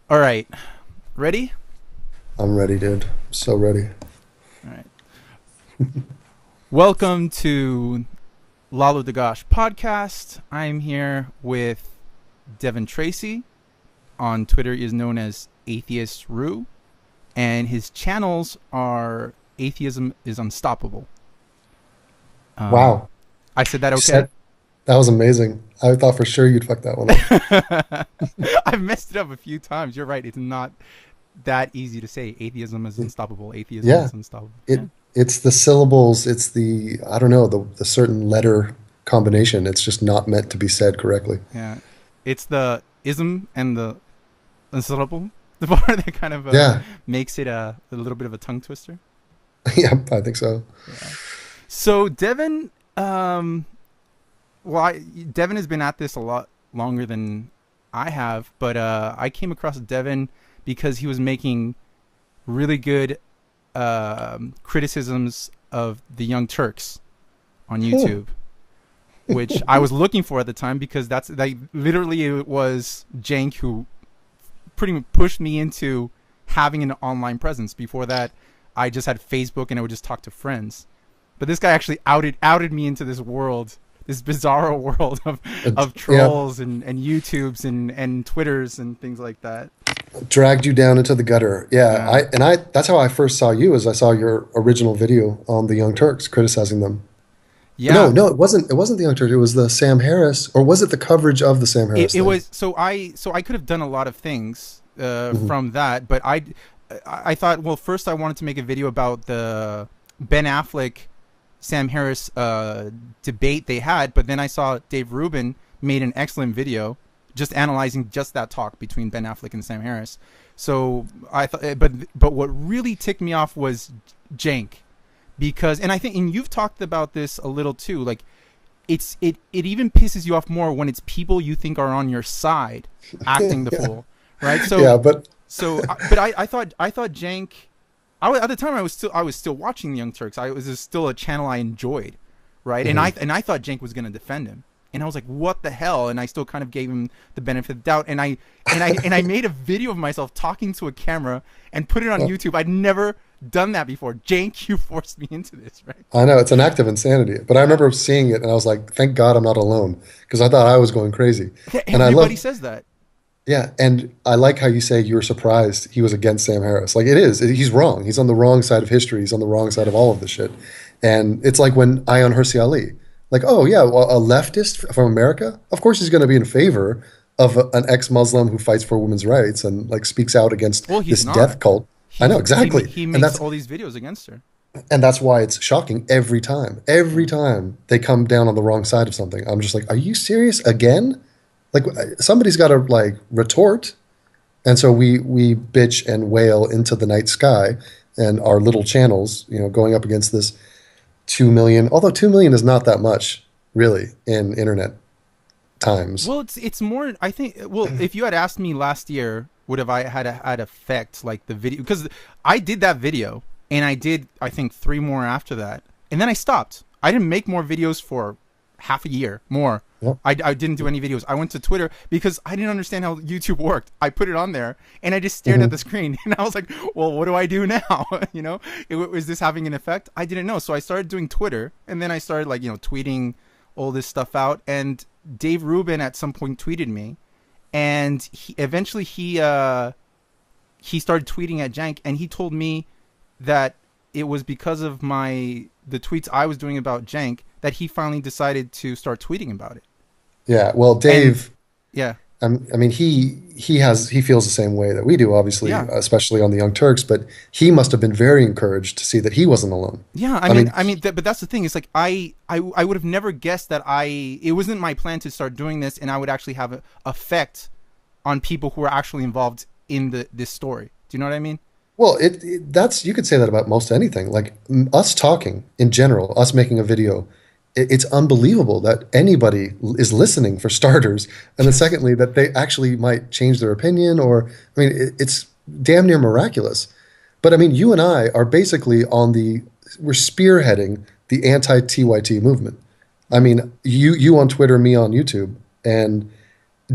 All right. Ready? I'm ready, dude. So ready. All right. Welcome to Lalo Dagach podcast. I'm here with Devon Tracey. On Twitter is known as Atheist-Ru, and his channels are Atheism-is-Unstoppable. Um, Wow. I said that You okay? said that was amazing. I thought for sure you'd fuck that one up. I've messed it up a few times. You're right. It's not that easy to say. Atheism is unstoppable. Atheism Yeah. is unstoppable. It Yeah. it's the syllables, it's the I don't know, the certain letter combination. It's just not meant to be said correctly. Yeah. It's the ism and the unsyllable, the part that kind of Yeah. makes it a little bit of a tongue twister. Yeah, I think so. Yeah. So Devin, Devin has been at this a lot longer than I have, but I came across Devin because he was making really good criticisms of the Young Turks on Huh. YouTube, which I was looking for at the time because that's like literally it was Jank who pretty much pushed me into having an online presence. Before that, I just had Facebook and I would just talk to friends. But this guy actually outed me into this world, this bizarro world of Yeah, trolls and YouTubes and Twitters and things like that. dragged you down into the gutter. Yeah, Yeah, I that's how I first saw you, as I saw your original video on the Young Turks criticizing them. No, yeah. no, it wasn't the Young Turks. It was the Sam Harris, or was it the coverage of the Sam Harris It thing? was so I could have done a lot of things Hmm. from that, but I thought, well, first I wanted to make a video about the Ben Affleck Sam Harris debate they had, but then I saw Dave Rubin made an excellent video just analyzing just that talk between Ben Affleck and Sam Harris. So I thought, but what really ticked me off was Jank, because, and I think, and you've talked about this a little too, like it even pisses you off more when it's people you think are on your side acting the Yeah, fool, right? yeah, but But I thought Jank. At the time I was still watching the Young Turks. I was still a channel I enjoyed, right? And mhm. I thought Jank was going to defend him, and I was like, what the hell? And I still kind of gave him the benefit of the doubt, and I made a video of myself talking to a camera and put it on Well, YouTube. I'd never done that before. Jank, you forced me into this, right? I know it's an act of insanity, but I Yeah. remember seeing it and I was like, "Thank God I'm not alone," because I thought I was going crazy. Yeah, And I everybody love, says that. yeah, and I like how you say you were surprised he was against Sam Harris. Like it is, he's wrong. He's on the wrong side of history. He's on the wrong side Yeah. of all of this shit. And it's like when Ayan Hirsi Ali, like, oh yeah, well, a leftist from America, of course he's going to be in favor of an ex-Muslim who fights for women's rights and like speaks out against Well, he's this death not. cult. I know exactly, He and makes all these videos against her. that's why it's shocking every time. Every time they come down on the wrong side of something, I'm just like, are you serious again? Like somebody's got to like retort, and so we bitch and wail into the night sky, and our little channels, going up against this 2 million. Although 2 million is not that much, really, in internet times. Well, it's more. I think. Well, if you had asked me last year, would have I had effect like the video? Because I did that video, and I did I think three more after that, and then I stopped. I didn't make more videos for half a year more. Yep. I didn't do any videos. I went to Twitter because I didn't understand how YouTube worked. I put it on there and I just stared at Hmm. the screen and I was like, well, what do I do now? Was this having an effect? I didn't know. So I started doing Twitter and then I started like, tweeting all this stuff out. And Dave Rubin at some point tweeted me, and he started tweeting at Jank, and he told me that it was because of the tweets I was doing about Jank that he finally decided to start tweeting about it. Yeah. Well, And Dave. yeah, I mean, he feels the same way that we do, obviously, yeah, especially on the Young Turks. But he must have been very encouraged to see that he wasn't alone. yeah. I I mean, mean, but that's the thing. It's like I would have never guessed that it wasn't my plan to start doing this, and I would actually have an effect on people who are actually involved in this story. Do you know what I mean? well, that's you could say that about most anything. Like us talking in general, us making a video, it's unbelievable that anybody is listening for starters, and then Yes. secondly that they actually might change their opinion. Or I mean, it's damn near miraculous. But I mean, you and I are basically we're spearheading the anti-TYT movement. I mean, you on Twitter, me on YouTube, and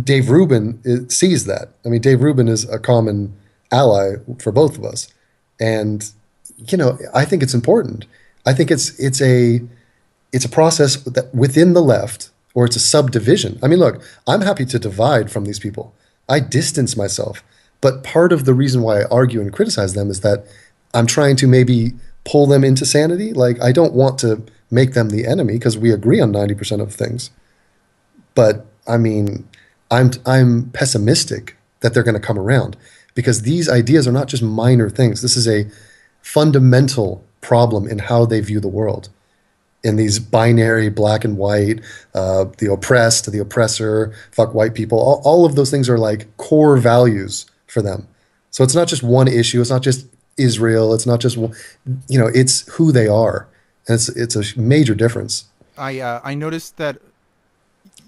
Dave Rubin sees that. I mean, Dave Rubin is a common ally for both of us, and I think it's important. I think it's a process that within the left, or it's a subdivision. I mean, look, I'm happy to divide from these people. I distance myself, but part of the reason why I argue and criticize them is that I'm trying to maybe pull them into sanity. Like, I don't want to make them the enemy because we agree on 90% of things. But I mean, I'm pessimistic that they're going to come around because these ideas are not just minor things. This is a fundamental problem in how they view the world. In these binary black and white, the oppressed, the oppressor, fuck white people, all of those things are like core values for them. So it's not just one issue. It's not just Israel. It's not just, it's who they are. And it's a major difference. I noticed that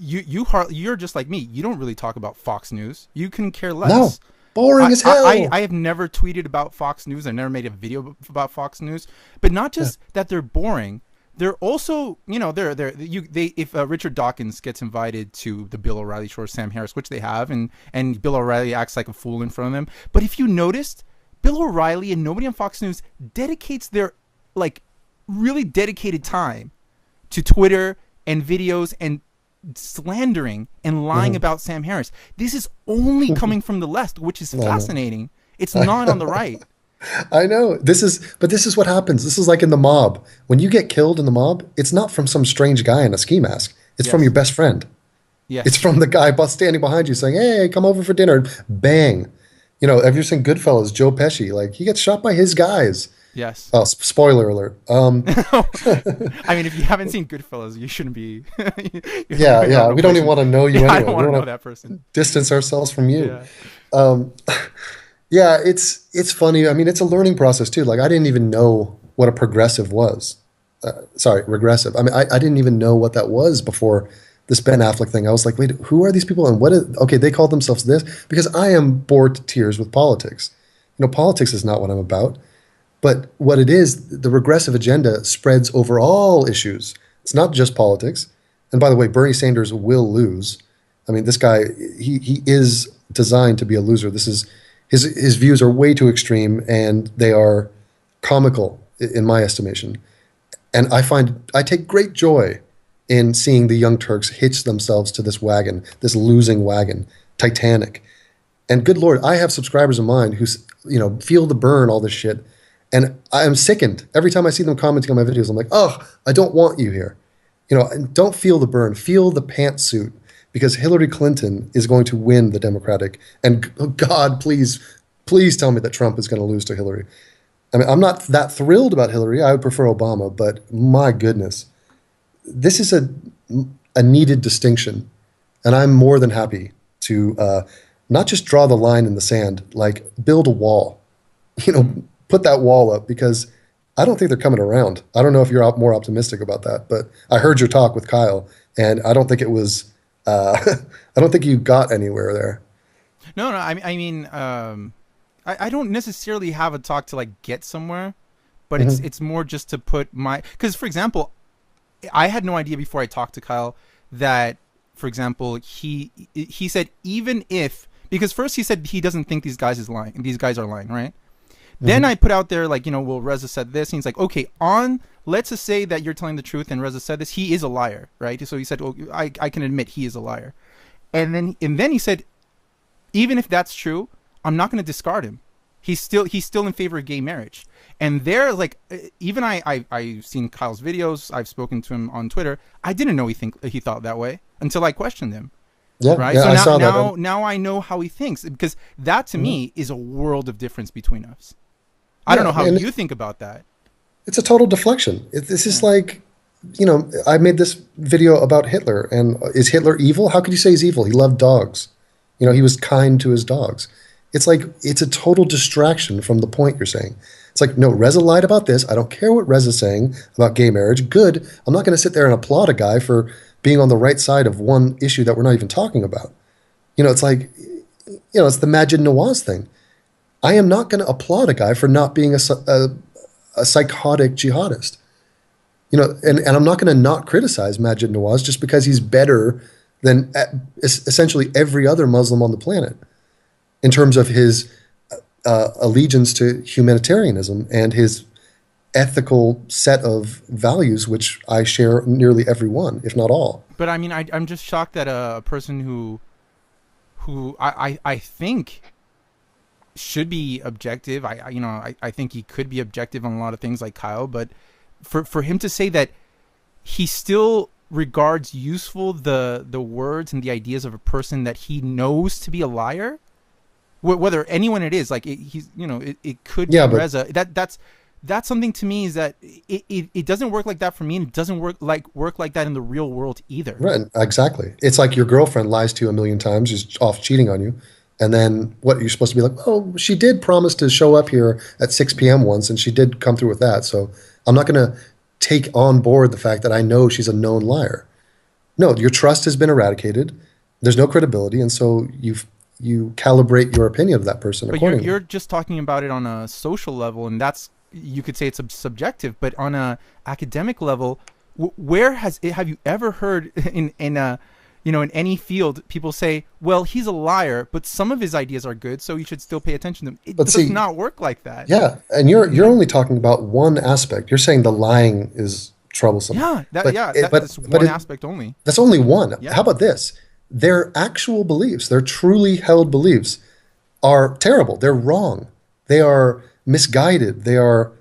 you're just like me. You don't really talk about Fox News. You can care less. No, boring as hell. I have never tweeted about Fox News. I never made a video about Fox News. But not just that they're boring. They're also, if Richard Dawkins gets invited to the Bill O'Reilly show or Sam Harris, which they have, and Bill O'Reilly acts like a fool in front of them. But if you noticed, Bill O'Reilly and nobody on Fox News dedicates their really dedicated time to Twitter and videos and slandering and lying about Sam Harris. This is only coming from the left, which is fascinating. It's not on the right. I know. This is what happens. This is like in the mob. When you get killed in the mob, it's not from some strange guy in a ski mask. It's from your best friend. Yes. It's from the guy standing behind you saying, "Hey, come over for dinner." Bang. Have you seen Goodfellas? Joe Pesci, he gets shot by his guys. Yes. Oh, spoiler alert. I mean, if you haven't seen Goodfellas, you shouldn't be. Yeah. We don't even want to know you anyway. I don't want to know that person. Distance ourselves from you. Yeah. Yeah, it's funny. I mean, it's a learning process too. I didn't even know what a progressive was. Sorry, regressive. I mean, I didn't even know what that was before this Ben Affleck thing. I was like, wait, who are these people? And okay, they call themselves this because I am bored to tears with politics. Politics is not what I'm about. But what it is, the regressive agenda spreads over all issues. It's not just politics. And by the way, Bernie Sanders will lose. I mean, this guy, he is designed to be a loser. His views are way too extreme, and they are comical in my estimation. And I take great joy in seeing the Young Turks hitch themselves to this wagon, this losing wagon, Titanic. And good Lord, I have subscribers of mine who, feel the burn, all this shit. And I am sickened. Every time I see them commenting on my videos, I'm like, oh, I don't want you here. Don't feel the burn. Feel the pantsuit. Because Hillary Clinton is going to win the Democratic. And God, please tell me that Trump is going to lose to Hillary. I mean, I'm not that thrilled about Hillary. I would prefer Obama. But my goodness, this is a needed distinction. And I'm more than happy to not just draw the line in the sand, build a wall. Put that wall up because I don't think they're coming around. I don't know if you're more optimistic about that. But I heard your talk with Kyle, and I don't think it was... I don't think you got anywhere there. No. I mean, I don't necessarily have a talk to get somewhere, but it's more just to put because for example, I had no idea before I talked to Kyle that, for example, he said even if, because first he said he doesn't think these guys are lying, right? Then I put out there well, Reza said this, and he's like, okay, let's just say that you're telling the truth and Reza said this, he is a liar, right? So he said, well, I can admit he is a liar. And then he said, even if that's true, I'm not going to discard him. He's still in favor of gay marriage. And there, even I've seen Kyle's videos, I've spoken to him on Twitter. I didn't know he thought that way until I questioned him. Yeah, right. Yeah, so I saw that. Now I know how he thinks, because that to me is a world of difference between us. I don't know how you think about that. It's a total deflection. This is I made this video about Hitler, and is Hitler evil? How could you say he's evil? He loved dogs. He was kind to his dogs. It's it's a total distraction from the point you're saying. It's no, Reza lied about this. I don't care what Reza's saying about gay marriage. Good. I'm not going to sit there and applaud a guy for being on the right side of one issue that we're not even talking about. It's it's the Majid Nawaz thing. I am not going to applaud a guy for not being a psychotic jihadist. And I'm not going to not criticize Majid Nawaz just because he's better than essentially every other Muslim on the planet in terms of his allegiance to humanitarianism and his ethical set of values, which I share nearly every one, if not all. But I mean, I'm just shocked that a person who I think should be objective. I think he could be objective on a lot of things like Kyle, but for him to say that he still regards useful the words and the ideas of a person that he knows to be a liar, whether anyone it is, like it could be Reza. That's something to me, is that it doesn't work like that for me, and it doesn't work like that in the real world either. Right, exactly. It's like your girlfriend lies to you a million times, is off cheating on you, and then what, you're supposed to be like, oh, she did promise to show up here at 6 p.m. once, and she did come through with that, so I'm not going to take on board the fact that I know she's a known liar. No, your trust has been eradicated. There's no credibility, and so you calibrate your opinion of that person accordingly. But you're just talking about it on a social level, and that's, you could say it's subjective. But on a academic level, where have you ever heard in any field people say, well, he's a liar, but some of his ideas are good, so you should still pay attention to them? It does not work like that. Yeah, and you're only talking about one aspect. You're saying the lying is troublesome. Yeah, that's one aspect only. That's only one. Yeah. How about this? Their actual beliefs, their truly held beliefs, are terrible. They're wrong. They are misguided. They are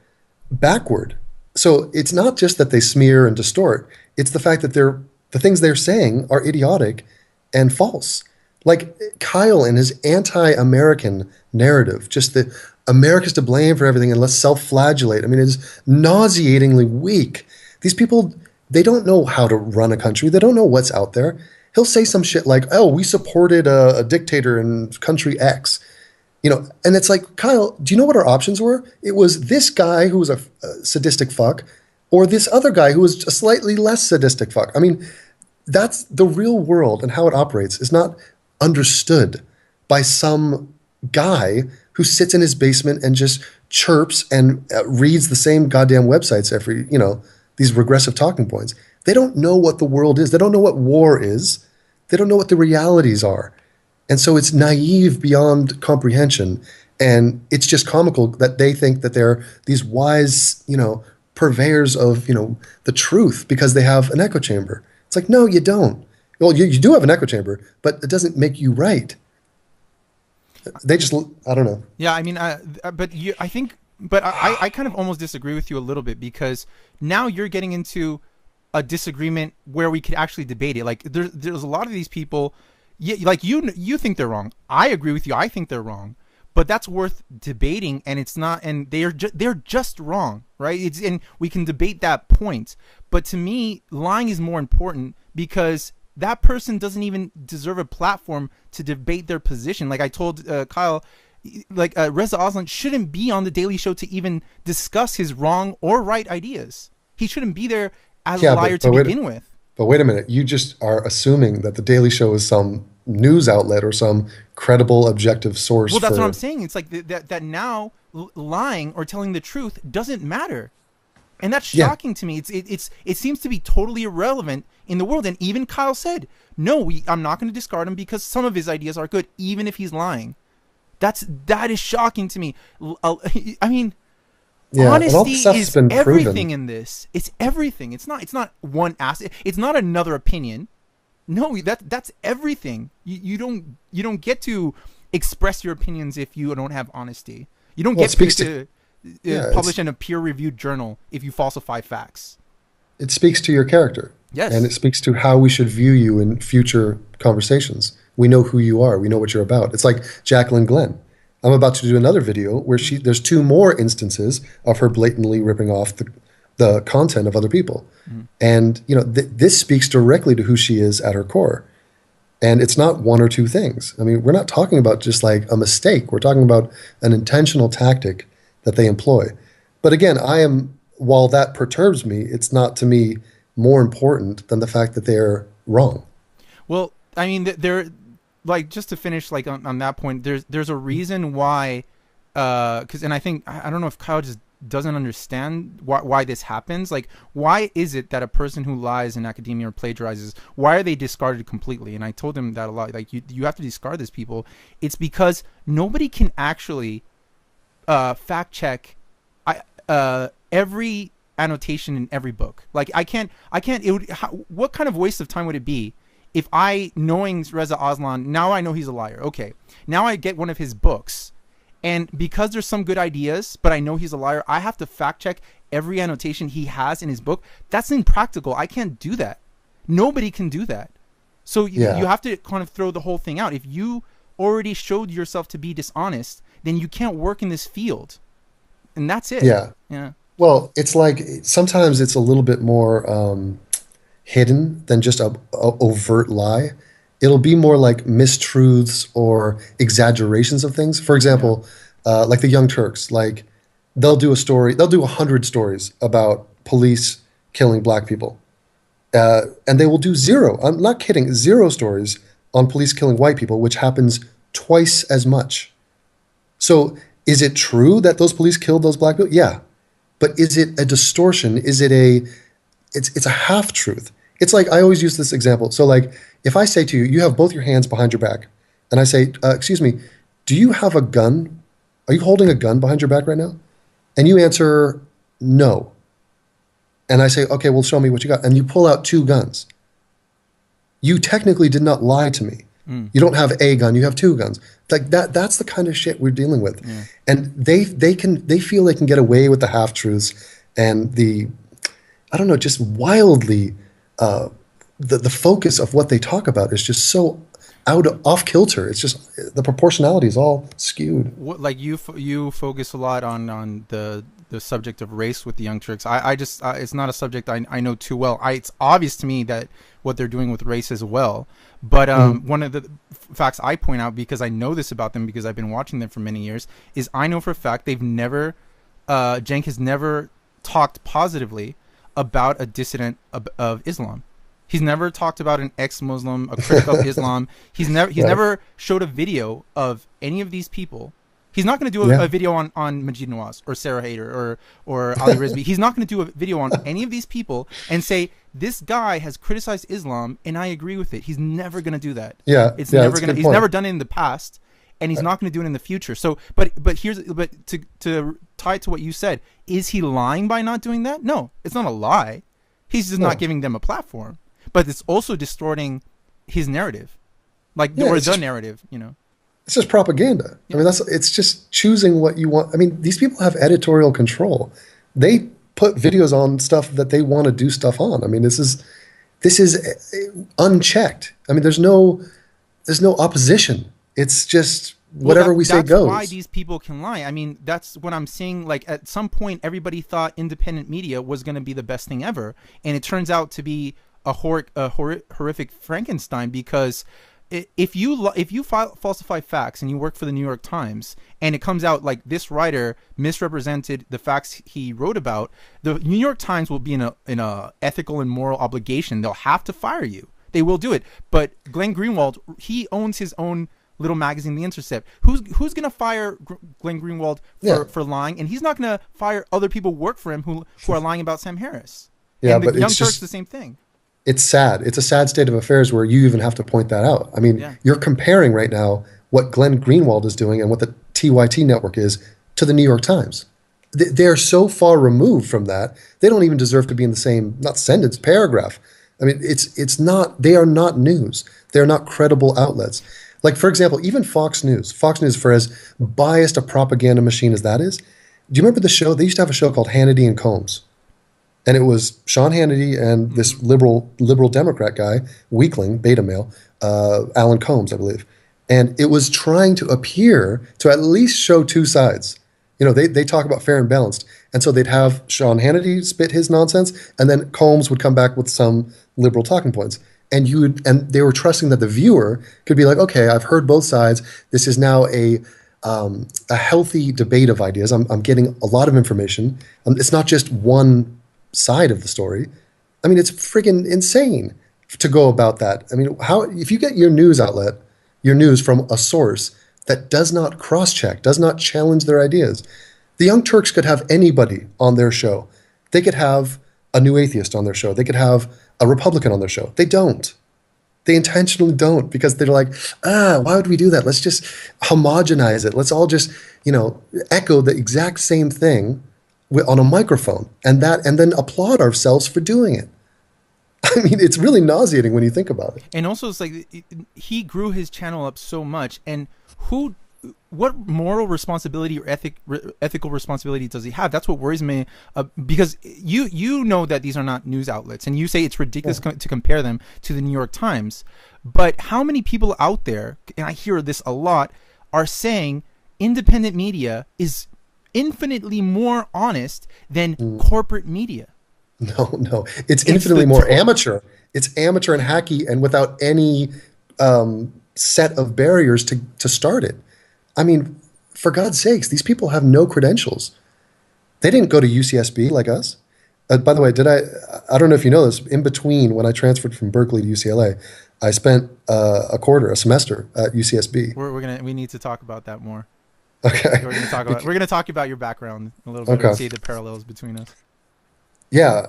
backward. So it's not just that they smear and distort. It's the fact that the things they're saying are idiotic and false. Like Kyle and his anti-American narrative, just that America's to blame for everything and let's self-flagellate. I mean, it's nauseatingly weak. These people, they don't know how to run a country. They don't know what's out there. He'll say some shit like, oh, we supported a dictator in country X. And it's like, Kyle, do you know what our options were? It was this guy who was a sadistic fuck, or this other guy who was a slightly less sadistic fuck. I mean, that's the real world, and how it operates is not understood by some guy who sits in his basement and just chirps and reads the same goddamn websites every, these regressive talking points. They don't know what the world is. They don't know what war is. They don't know what the realities are. And so it's naive beyond comprehension. And it's just comical that they think that they're these wise, purveyors of, the truth because they have an echo chamber. It's like, no, you don't. Well, you do have an echo chamber, but it doesn't make you right. They just, I don't know. Yeah, I mean, I kind of almost disagree with you a little bit, because now you're getting into a disagreement where we could actually debate it. Like there's a lot of these people, like you think they're wrong. I agree with you. I think they're wrong, but that's worth debating, and it's not. And they're just wrong, right? And we can debate that point. But to me, lying is more important, because that person doesn't even deserve a platform to debate their position. Like I told Kyle, like Reza Aslan shouldn't be on the Daily Show to even discuss his wrong or right ideas. He shouldn't be there as a liar to begin with. But wait a minute, you just are assuming that the Daily Show is some news outlet or some credible, objective source. Well, that's what I'm saying. It's like that now lying or telling the truth doesn't matter. And that's shocking to me. It seems to be totally irrelevant in the world. And even Kyle said, no, I'm not going to discard him because some of his ideas are good, even if he's lying. That is shocking to me. I mean, honesty is everything in this. It's everything. It's not one aspect. It's not another opinion. No, that's everything. You don't get to express your opinions if you don't have honesty. You don't get to publish in a peer-reviewed journal if you falsify facts. It speaks to your character. Yes. And it speaks to how we should view you in future conversations. We know who you are. We know what you're about. It's like Jacqueline Glenn. I'm about to do another video where there's 2 more instances of her blatantly ripping off the content of other people. Mm-hmm. And, this speaks directly to who she is at her core. And it's not one or two things. I mean, we're not talking about just like a mistake. We're talking about an intentional tactic that they employ. But again, while that perturbs me, it's not to me more important than the fact that they're wrong. Well, I mean, they're like, just to finish like on that point, there's a reason why, and I think, I don't know if Kyle just doesn't understand why this happens. Like, why is it that a person who lies in academia or plagiarizes, why are they discarded completely? And I told him that a lot. Like, you have to discard these people. It's because nobody can actually fact check every annotation in every book. Like, I can't. It would. What kind of waste of time would it be if I, knowing Reza Aslan, now I know he's a liar. Okay, now I get one of his books, and because there's some good ideas, but I know he's a liar, I have to fact check every annotation he has in his book. That's impractical. I can't do that. Nobody can do that. So you have to kind of throw the whole thing out. If you already showed yourself to be dishonest, then you can't work in this field. And that's it. Yeah. Yeah. Well, it's like sometimes it's a little bit more hidden than just a overt lie. It'll be more like mistruths or exaggerations of things. For example, like the Young Turks, like they'll do a story, they'll do 100 stories about police killing black people. And they will do zero, I'm not kidding, zero stories on police killing white people, which happens twice as much. So is it true that those police killed those black people? Yeah. But is it a distortion? Is it it's a half truth. It's like, I always use this example. So like, if I say to you, you have both your hands behind your back, and I say, excuse me, do you have a gun? Are you holding a gun behind your back right now? And you answer, no. And I say, okay, well, show me what you got. And you pull out 2 guns. You technically did not lie to me. You don't have a gun, you have 2 guns. Like that's the kind of shit we're dealing with. Yeah. And they feel they can get away with the half truths and I don't know, just wildly the focus of what they talk about is just so off kilter. It's just the proportionality is all skewed. What, like you focus a lot on the subject of race with the Young Turks. I just it's not a subject I know too well. It's obvious to me that what they're doing with race as well. But one of the facts I point out, because I know this about them because I've been watching them for many years, is I know for a fact they've never, Cenk has never talked positively about a dissident of Islam. He's never talked about an ex-Muslim, a critic of Islam. He's never showed a video of any of these people. He's not going to do a video on Majid Nawaz or Sarah Haider or Ali Rizvi. He's not going to do a video on any of these people and say, this guy has criticized Islam and I agree with it. He's never going to do that. He's never done it in the past, and he's not going to do it in the future. So, but to tie it to what you said, is he lying by not doing that? No, it's not a lie. He's just not giving them a platform. But it's also distorting his narrative, or the narrative, you know. It's just propaganda. Yeah. I mean, it's just choosing what you want. I mean, these people have editorial control. They put videos on stuff that they want to do stuff on. I mean, this is unchecked. I mean, there's no opposition. It's just whatever we say goes. That's why these people can lie. I mean, that's what I'm saying. Like, at some point, everybody thought independent media was going to be the best thing ever, and it turns out to be a horrific Frankenstein, because if you falsify facts and you work for the New York Times and it comes out like this writer misrepresented the facts he wrote about, the New York Times will be in a ethical and moral obligation. They'll have to fire you. They will do it. But Glenn Greenwald, he owns his own little magazine, The Intercept. Who's going to fire Glenn Greenwald for lying? And he's not going to fire other people who work for him who are lying about Sam Harris. Yeah, and the Young Turks, the same thing. It's sad. It's a sad state of affairs where you even have to point that out. I mean, you're comparing right now what Glenn Greenwald is doing and what the TYT network is to the New York Times. They're so far removed from that. They don't even deserve to be in the same, not sentence, paragraph. I mean, it's not, they are not news. They're not credible outlets. Like, for example, even Fox News, for as biased a propaganda machine as that is, do you remember the show? They used to have a show called Hannity and Combs. And it was Sean Hannity and this liberal Democrat guy, weakling, beta male, Alan Combs, I believe. And it was trying to appear to at least show 2 sides. You know, they talk about fair and balanced. And so they'd have Sean Hannity spit his nonsense, and then Combs would come back with some liberal talking points. And they were trusting that the viewer could be like, okay, I've heard both sides. This is now a healthy debate of ideas. I'm getting a lot of information. It's not just one side of the story. I mean, it's friggin' insane to go about that. I mean, if you get your news outlet, your news from a source that does not cross-check, does not challenge their ideas, The Young Turks could have anybody on their show. They could have a new atheist on their show. They could have a Republican on their show. They don't. They intentionally don't, because they're like, why would we do that? Let's just homogenize it. Let's all just, echo the exact same thing on a microphone, and then applaud ourselves for doing it. I mean, it's really nauseating when you think about it. And also, it's like he grew his channel up so much, and what moral responsibility or ethical responsibility does he have? That's what worries me, because you know that these are not news outlets, and you say it's ridiculous to compare them to the New York Times. But how many people out there, and I hear this a lot, are saying independent media is infinitely more honest than corporate media? No. It's infinitely more amateur. It's amateur and hacky, and without any set of barriers to start it. I mean, for God's sakes, these people have no credentials. They didn't go to UCSB like us. By the way, I don't know if you know this, in between when I transferred from Berkeley to UCLA, I spent a semester at UCSB. We need to talk about that more. Okay. We're going to talk about your background a little bit and see the parallels between us. Yeah.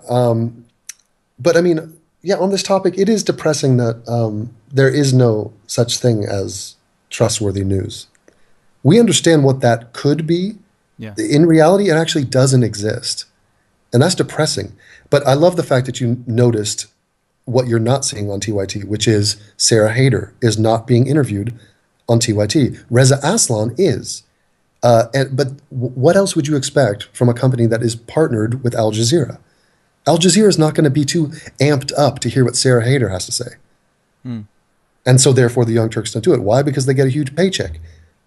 But I mean, on this topic, it is depressing that there is no such thing as trustworthy news. We understand what that could be. Yeah. In reality, it actually doesn't exist. And that's depressing. But I love the fact that you noticed what you're not seeing on TYT, which is Sarah Hayter is not being interviewed on TYT. Reza Aslan is. But what else would you expect from a company that is partnered with Al Jazeera? Al Jazeera is not going to be too amped up to hear what Sarah Hayter has to say. And so therefore the Young Turks don't do it. Why? Because they get a huge paycheck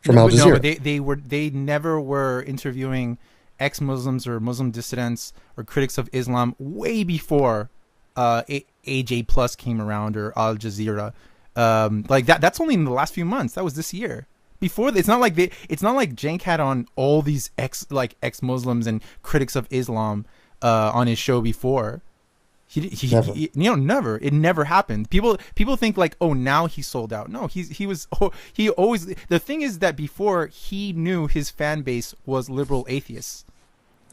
from Al Jazeera. No, they never were interviewing ex-Muslims or Muslim dissidents or critics of Islam way before AJ Plus came around, or Al Jazeera. Like that's only in the last few months. That was this year. Before, it's not like Cenk had on all these ex-Muslims and critics of Islam on his show before. Never. Never. It never happened. People think like, oh, now he's sold out. No, he always. The thing is that before, he knew his fan base was liberal atheists,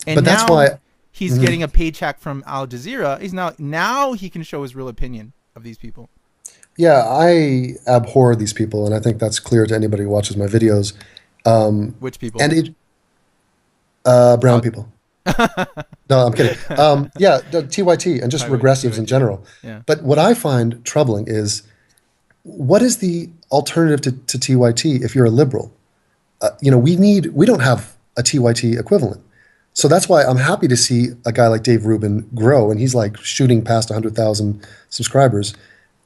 and but that's why he's getting a paycheck from Al Jazeera. He's now he can show his real opinion of these people. Yeah, I abhor these people, and I think that's clear to anybody who watches my videos. Which people? And brown people. No, I'm kidding. The TYT and just regressives in general. Yeah. But what I find troubling is, what is the alternative to TYT if you're a liberal? We don't have a TYT equivalent. So that's why I'm happy to see a guy like Dave Rubin grow, and he's like shooting past 100,000 subscribers.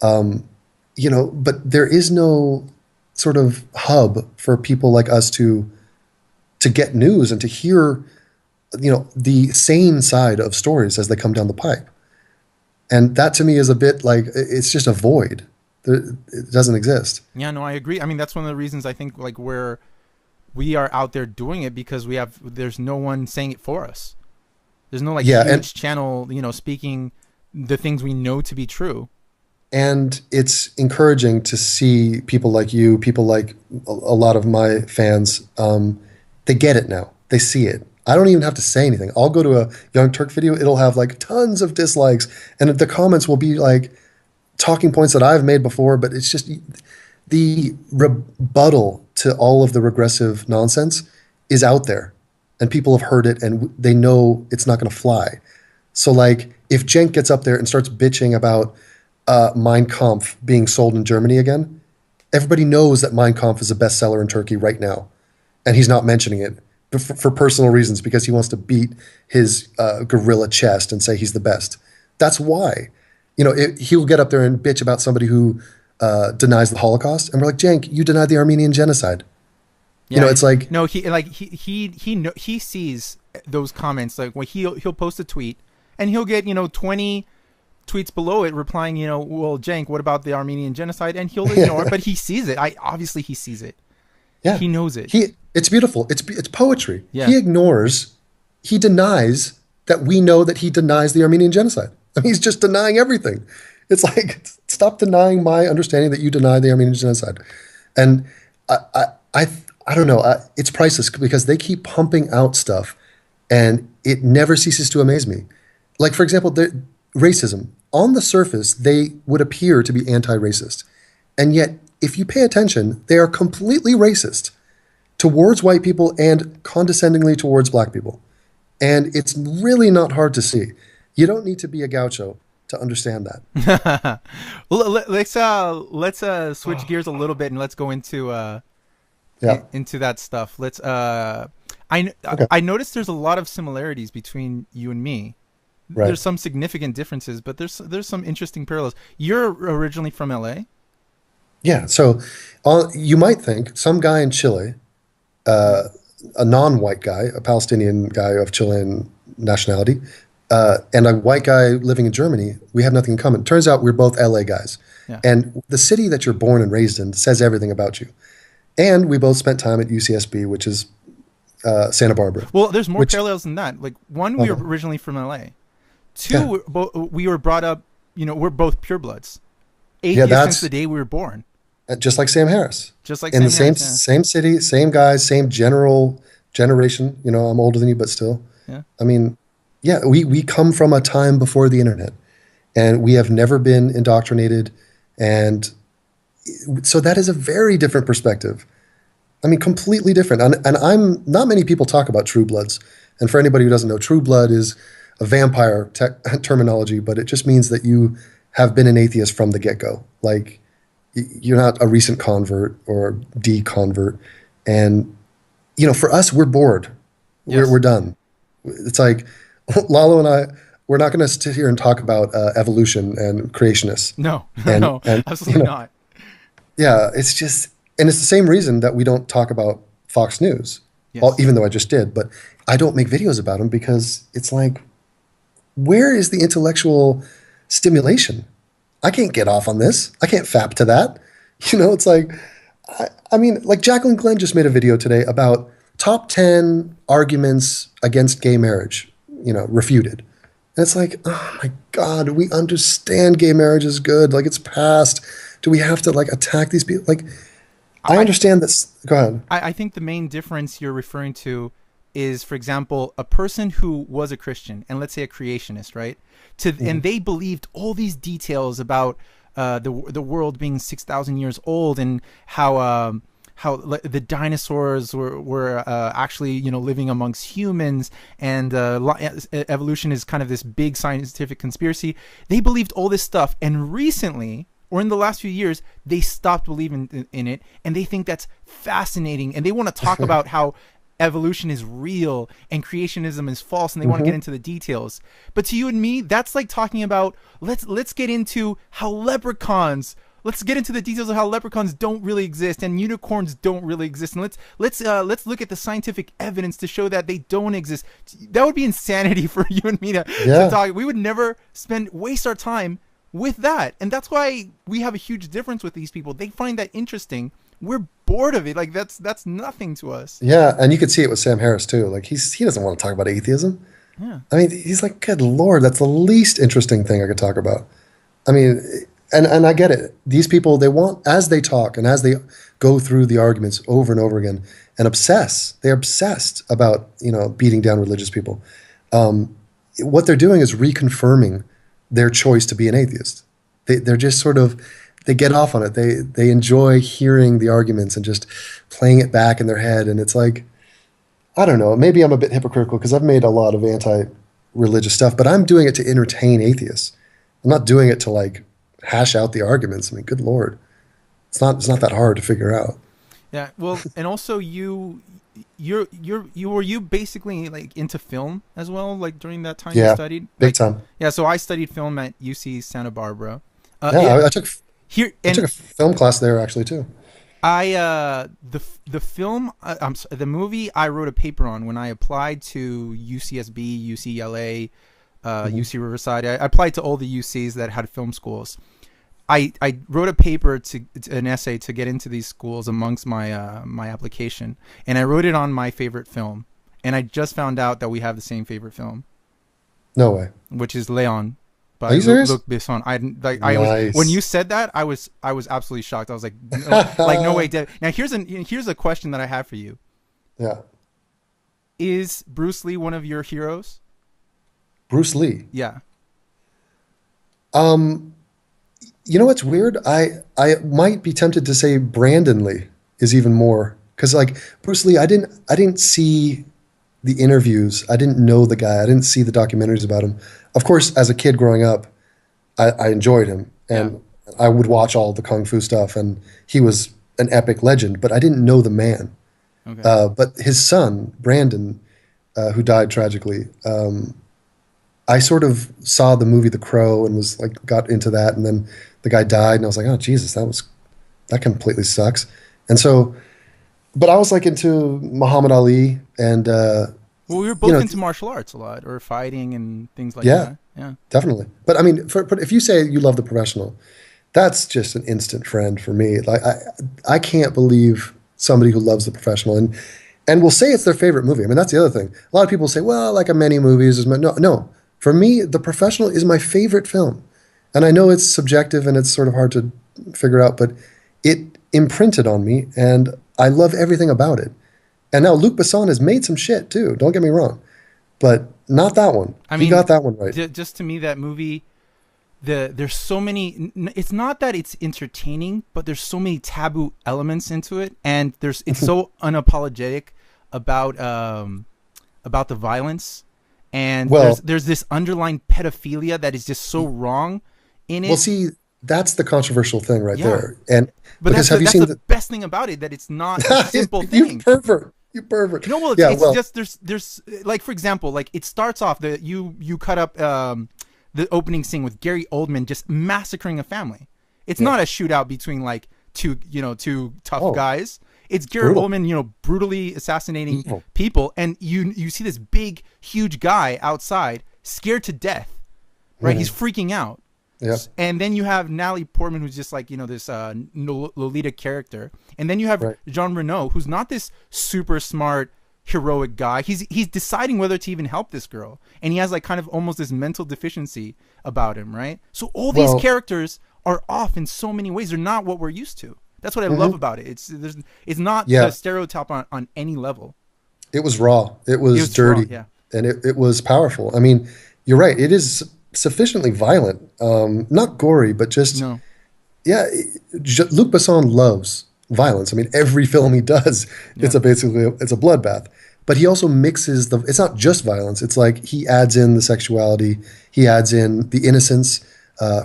But there is no sort of hub for people like us to get news and to hear the sane side of stories as they come down the pipe. And that to me is a bit like, it's just a void. It doesn't exist. Yeah, no, I agree. I mean, that's one of the reasons I think like we are out there doing it, because there's no one saying it for us. There's no huge channel, speaking the things we know to be true. And it's encouraging to see people like you, people like a lot of my fans, they get it now. They see it. I don't even have to say anything. I'll go to a Young Turk video. It'll have like tons of dislikes, and the comments will be like talking points that I've made before, but it's just the rebuttal to all of the regressive nonsense is out there, and people have heard it, and they know it's not going to fly. So like if Cenk gets up there and starts bitching about Mein Kampf being sold in Germany again, everybody knows that Mein Kampf is a bestseller in Turkey right now, and he's not mentioning it for personal reasons, because he wants to beat his gorilla chest and say he's the best. That's why. He'll get up there and bitch about somebody who denies the Holocaust, and we're like, Cenk, you denied the Armenian genocide. Yeah, it's like, no, he sees those comments, like when he'll post a tweet and he'll get 20 tweets below it replying, well, Cenk, what about the Armenian genocide? And he'll ignore it, but he sees it. Obviously he sees it. Yeah, he knows it. It's beautiful. It's poetry. Yeah. He denies that we know that he denies the Armenian genocide. I mean, he's just denying everything. It's like, stop denying my understanding that you deny the Armenian genocide. And I don't know. It's priceless because they keep pumping out stuff, and it never ceases to amaze me. Like for example, racism. On the surface, they would appear to be anti-racist, and yet, if you pay attention, they are completely racist towards white people and condescendingly towards black people. And it's really not hard to see. You don't need to be a gaucho to understand that. Let's switch gears a little bit and let's go Yeah. into that stuff. Okay. I noticed there's a lot of similarities between you and me. Right. There's some significant differences, but there's some interesting parallels. You're originally from LA? Yeah. So you might think some guy in Chile, a non-white guy, a Palestinian guy of Chilean nationality, and a white guy living in Germany, we have nothing in common. Turns out we're both LA guys. Yeah. And the city that you're born and raised in says everything about you. And we both spent time at UCSB, which is Santa Barbara. Well, there's more parallels than that. Like one, we were originally from LA. Two, we were brought up, we're both purebloods. Atheists since the day we were born. Just like Sam Harris. Just like in Sam the same Harris, same city, same guys, same general generation. I'm older than you, but still. Yeah. I mean, yeah, we come from a time before the internet, and we have never been indoctrinated, and so that is a very different perspective. I mean, completely different. And I'm not many people talk about true bloods. And for anybody who doesn't know, true blood is a vampire terminology, but it just means that you have been an atheist from the get-go. Like, you're not a recent convert or deconvert. And, for us, we're bored. Yes. We're done. It's like Lalo and I, we're not going to sit here and talk about evolution and creationists. No, and, absolutely not. Yeah, it's just, and it's the same reason that we don't talk about Fox News, even though I just did. But I don't make videos about them because it's like, where is the intellectual stimulation? I can't get off on this. I can't fap to that. It's like, I mean, like Jacqueline Glenn just made a video today about top 10 arguments against gay marriage, refuted. And it's like, oh my God, we understand gay marriage is good. Like, it's past. Do we have to attack these people? Like, I understand this. Go ahead. I think the main difference you're referring to is, for example, a person who was a Christian and let's say a creationist, right? And they believed all these details about the world being 6,000 years old and how the dinosaurs were actually living amongst humans, and evolution is kind of this big scientific conspiracy. They believed all this stuff, and recently, or in the last few years, they stopped believing in it, and they think that's fascinating, and they want to talk about how evolution is real and creationism is false, and they want to get into the details. But to you and me, that's like talking about let's get into how let's get into the details of how leprechauns don't really exist and unicorns don't really exist, and let's look at the scientific evidence to show that they don't exist. That would be insanity for you and me to talk. We would never waste our time with that, and that's why we have a huge difference with these people. They find that interesting. We're bored of it. Like that's nothing to us. Yeah, and you could see it with Sam Harris too. Like he doesn't want to talk about atheism. Yeah. I mean, he's like, good Lord, that's the least interesting thing I could talk about. I mean, and I get it. These people, they want, as they talk and as they go through the arguments over and over again and they're obsessed about, beating down religious people. What they're doing is reconfirming their choice to be an atheist. They're just sort of, they get off on it. They enjoy hearing the arguments and just playing it back in their head. And it's like, I don't know, maybe I'm a bit hypocritical because I've made a lot of anti-religious stuff, but I'm doing it to entertain atheists. I'm not doing it to hash out the arguments. I mean, good Lord, it's not that hard to figure out. Yeah. Well, and also you were you basically into film as well, during that time you studied? Big time. Yeah. So I studied film at UC Santa Barbara. I took a film class there actually too. The film, the movie I wrote a paper on when I applied to UCSB, UCLA, UC Riverside. I applied to all the UCs that had film schools. I wrote a paper an essay to get into these schools amongst my application, and I wrote it on my favorite film. And I just found out that we have the same favorite film. No way. Which is Leon. Are by you serious? Luc Besson. I was when Nice. you said that, I was absolutely shocked. I was like, no, like no way. Now here's a question that I have for you. Yeah. Is Bruce Lee one of your heroes? Bruce Lee. Yeah. Um, you know what's weird? I might be tempted to say Brandon Lee is even more because like Bruce Lee, I didn't see the interviews. I didn't know the guy. I didn't see the documentaries about him. Of course, as a kid growing up, I enjoyed him Yeah. and I would watch all the kung fu stuff, and he was an epic legend. But I didn't know the man. Okay. But his son Brandon, who died tragically, I sort of saw the movie The Crow and was like got into that, and then the guy died, and I was like, oh Jesus, that completely sucks. And so, but I was like into Muhammad Ali, and Well, we were you both know, into martial arts a lot, or fighting and things like yeah, that. Yeah. definitely. But I mean, but if you say you love The Professional, that's just an instant friend for me. Like I can't believe somebody who loves The Professional and will say it's their favorite movie. I mean, that's the other thing. A lot of people say, well, like a many movies is no, no. For me, The Professional is my favorite film, and I know it's subjective and it's sort of hard to figure out, but it imprinted on me, and I love everything about it. And now Luc Besson has made some shit too. Don't get me wrong, but not that one. I He mean, got that one right. just to me, that movie, there's so many. It's not that it's entertaining, but there's so many taboo elements into it, and it's so unapologetic about the violence, and Well, there's this underlying pedophilia that is just so wrong in well, it. see, that's the controversial thing right Yeah. there. And But because have you that's seen the best thing about it, that it's not a simple you thing. pervert, you pervert. No, well, Yeah, it's well, just there's like, for example, like it starts off you cut up the opening scene with Gary Oldman just massacring a family. It's yeah. not a shootout between like two tough Oh, guys. It's Gary brutal, Oldman, brutally assassinating evil. people, and you see this big, huge guy outside, scared to death, right? He's freaking out. Yeah, And then you have Natalie Portman, who's just like, this Lolita character. And then you have right. Jean Reno, who's not this super smart, heroic guy. He's deciding whether to even help this girl. And he has like kind of almost this mental deficiency about him, right? So all these Well, characters are off in so many ways. They're not what we're used to. That's what I love about it. It's not the yeah, stereotype on any level. it was raw. It It was was raw, dirty, yeah. and it was powerful. I mean, you're right. It is sufficiently violent, not gory, but just No. yeah. Luc Besson loves violence. I mean, every film he does, Yeah. it's a bloodbath. But he also mixes it's not just violence. It's like he adds in the sexuality, he adds in the innocence,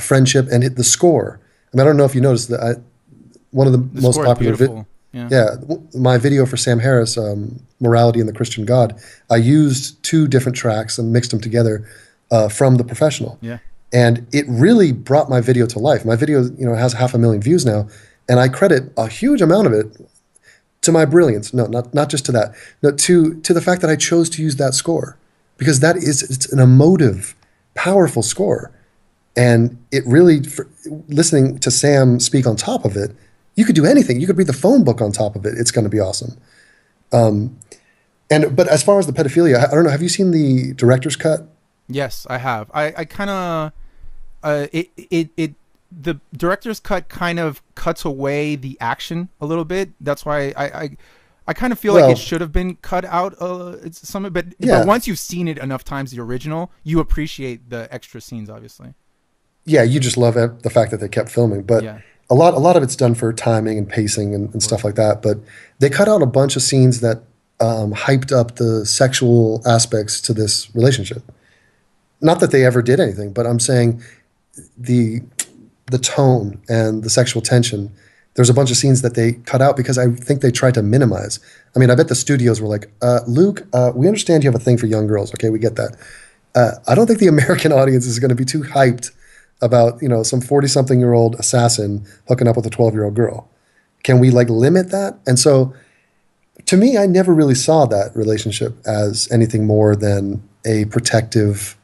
friendship, and the score. I mean, I don't know if you noticed that one of the The most score is popular beautiful. Yeah. yeah, my video for Sam Harris, Morality and the Christian God, I used two different tracks and mixed them together from The Professional. Yeah. And it really brought my video to life. My video, has 500,000 views now, and I credit a huge amount of it to my brilliance. No, not just to that. No, to the fact that I chose to use that score, because it's an emotive, powerful score. And it really, listening to Sam speak on top of it, you could do anything. You could read the phone book on top of it. It's going to be awesome. But as far as the pedophilia, I don't know. Have you seen the director's cut? Yes, I have. I kind of the director's cut kind of cuts away the action a little bit. That's why I kind of feel like Well, it should have been cut out some, but yeah, once you've seen it enough times, the original, you appreciate the extra scenes, obviously. yeah. You just love the fact that they kept filming, but Yeah. a lot of it's done for timing and pacing and stuff like that. But they cut out a bunch of scenes that hyped up the sexual aspects to this relationship. Not that they ever did anything, but I'm saying the tone and the sexual tension. There's a bunch of scenes that they cut out because I think they tried to minimize. I mean, I bet the studios were like, Luke, we understand you have a thing for young girls. Okay, we get that. I don't think the American audience is going to be too hyped about some 40-something-year-old assassin hooking up with a 12-year-old girl. Can we limit that? And so, to me, I never really saw that relationship as anything more than a protective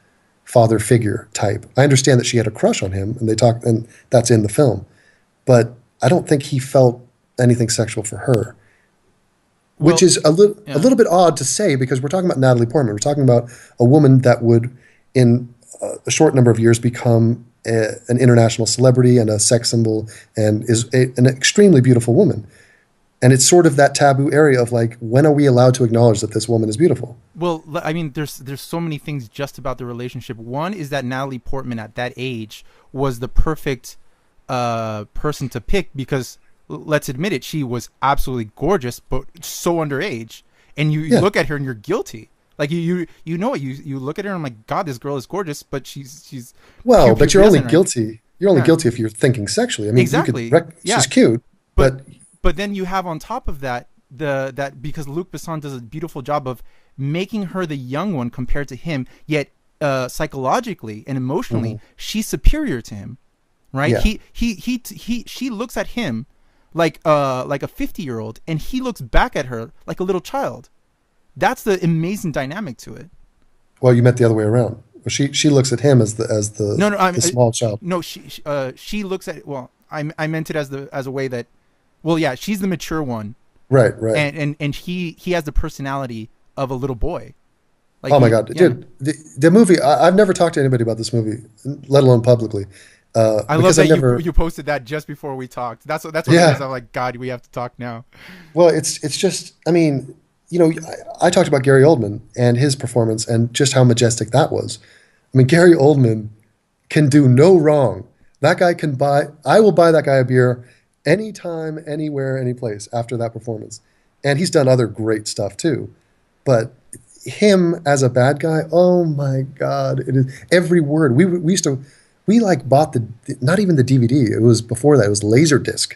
father figure type. I understand that she had a crush on him, and and that's in the film, but I don't think he felt anything sexual for her, which Well, is a yeah. little bit odd to say because we're talking about Natalie Portman. We're talking about a woman that would, in a short number of years become an international celebrity and a sex symbol, and is an extremely beautiful woman. And it's sort of that taboo area of like, when are we allowed to acknowledge that this woman is beautiful? Well, I mean, there's so many things just about the relationship. One is that Natalie Portman at that age was the perfect person to pick because, let's admit it, she was absolutely gorgeous, but so underage. And you Yeah. look at her and you're guilty. Like you know it. You look at her and I'm like, God, this girl is gorgeous, but she's Well, but you're only pubescent, right? guilty. You're only Yeah. guilty if you're thinking sexually. I mean, Exactly. Yeah. she's cute, But but but then you have on top of that that because Luc Besson does a beautiful job of making her the young one compared to him, yet psychologically and emotionally she's superior to him, right? Yeah. She looks at him like a 50-year-old, and he looks back at her like a little child. That's the amazing dynamic to it. well, you meant the other way around. She looks at him as No, no, the small child. no. She looks at, well, I meant it as a way that, well, yeah, she's the mature one, Right, right. and he has the personality of a little boy. Like Oh my God, yeah. dude! The movie. I've never talked to anybody about this movie, let alone publicly. I love Because that I never. you posted that just before we talked. That's what Yeah. it is. I'm like, God, we have to talk now. Well, it's just. I mean, you know, I talked about Gary Oldman and his performance and just how majestic that was. I mean, Gary Oldman can do no wrong. That guy can buy. I will buy that guy a beer anytime, anywhere, any place after that performance. And he's done other great stuff too. But him as a bad guy, oh my God, it is every word. We used to, we like bought not even the DVD. It was before that. It was Laserdisc.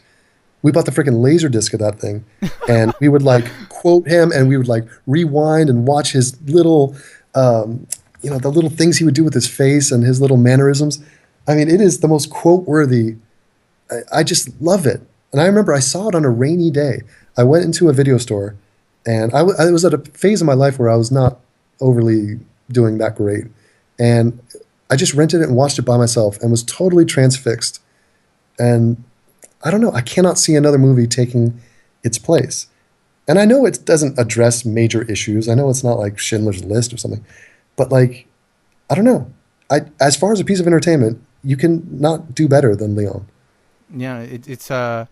We bought the freaking Laserdisc of that thing, and we would like quote him, and we would like rewind and watch his little, the little things he would do with his face and his little mannerisms. I mean, it is the most quote worthy. I just love it. And I remember I saw it on a rainy day. I went into a video store, and I was at a phase in my life where I was not overly doing that great. And I just rented it and watched it by myself and was totally transfixed. And I don't know, I cannot see another movie taking its place. And I know it doesn't address major issues. I know it's not like Schindler's List or something. But like, I don't know. As far as a piece of entertainment, you can not do better than Leon. Yeah, it's as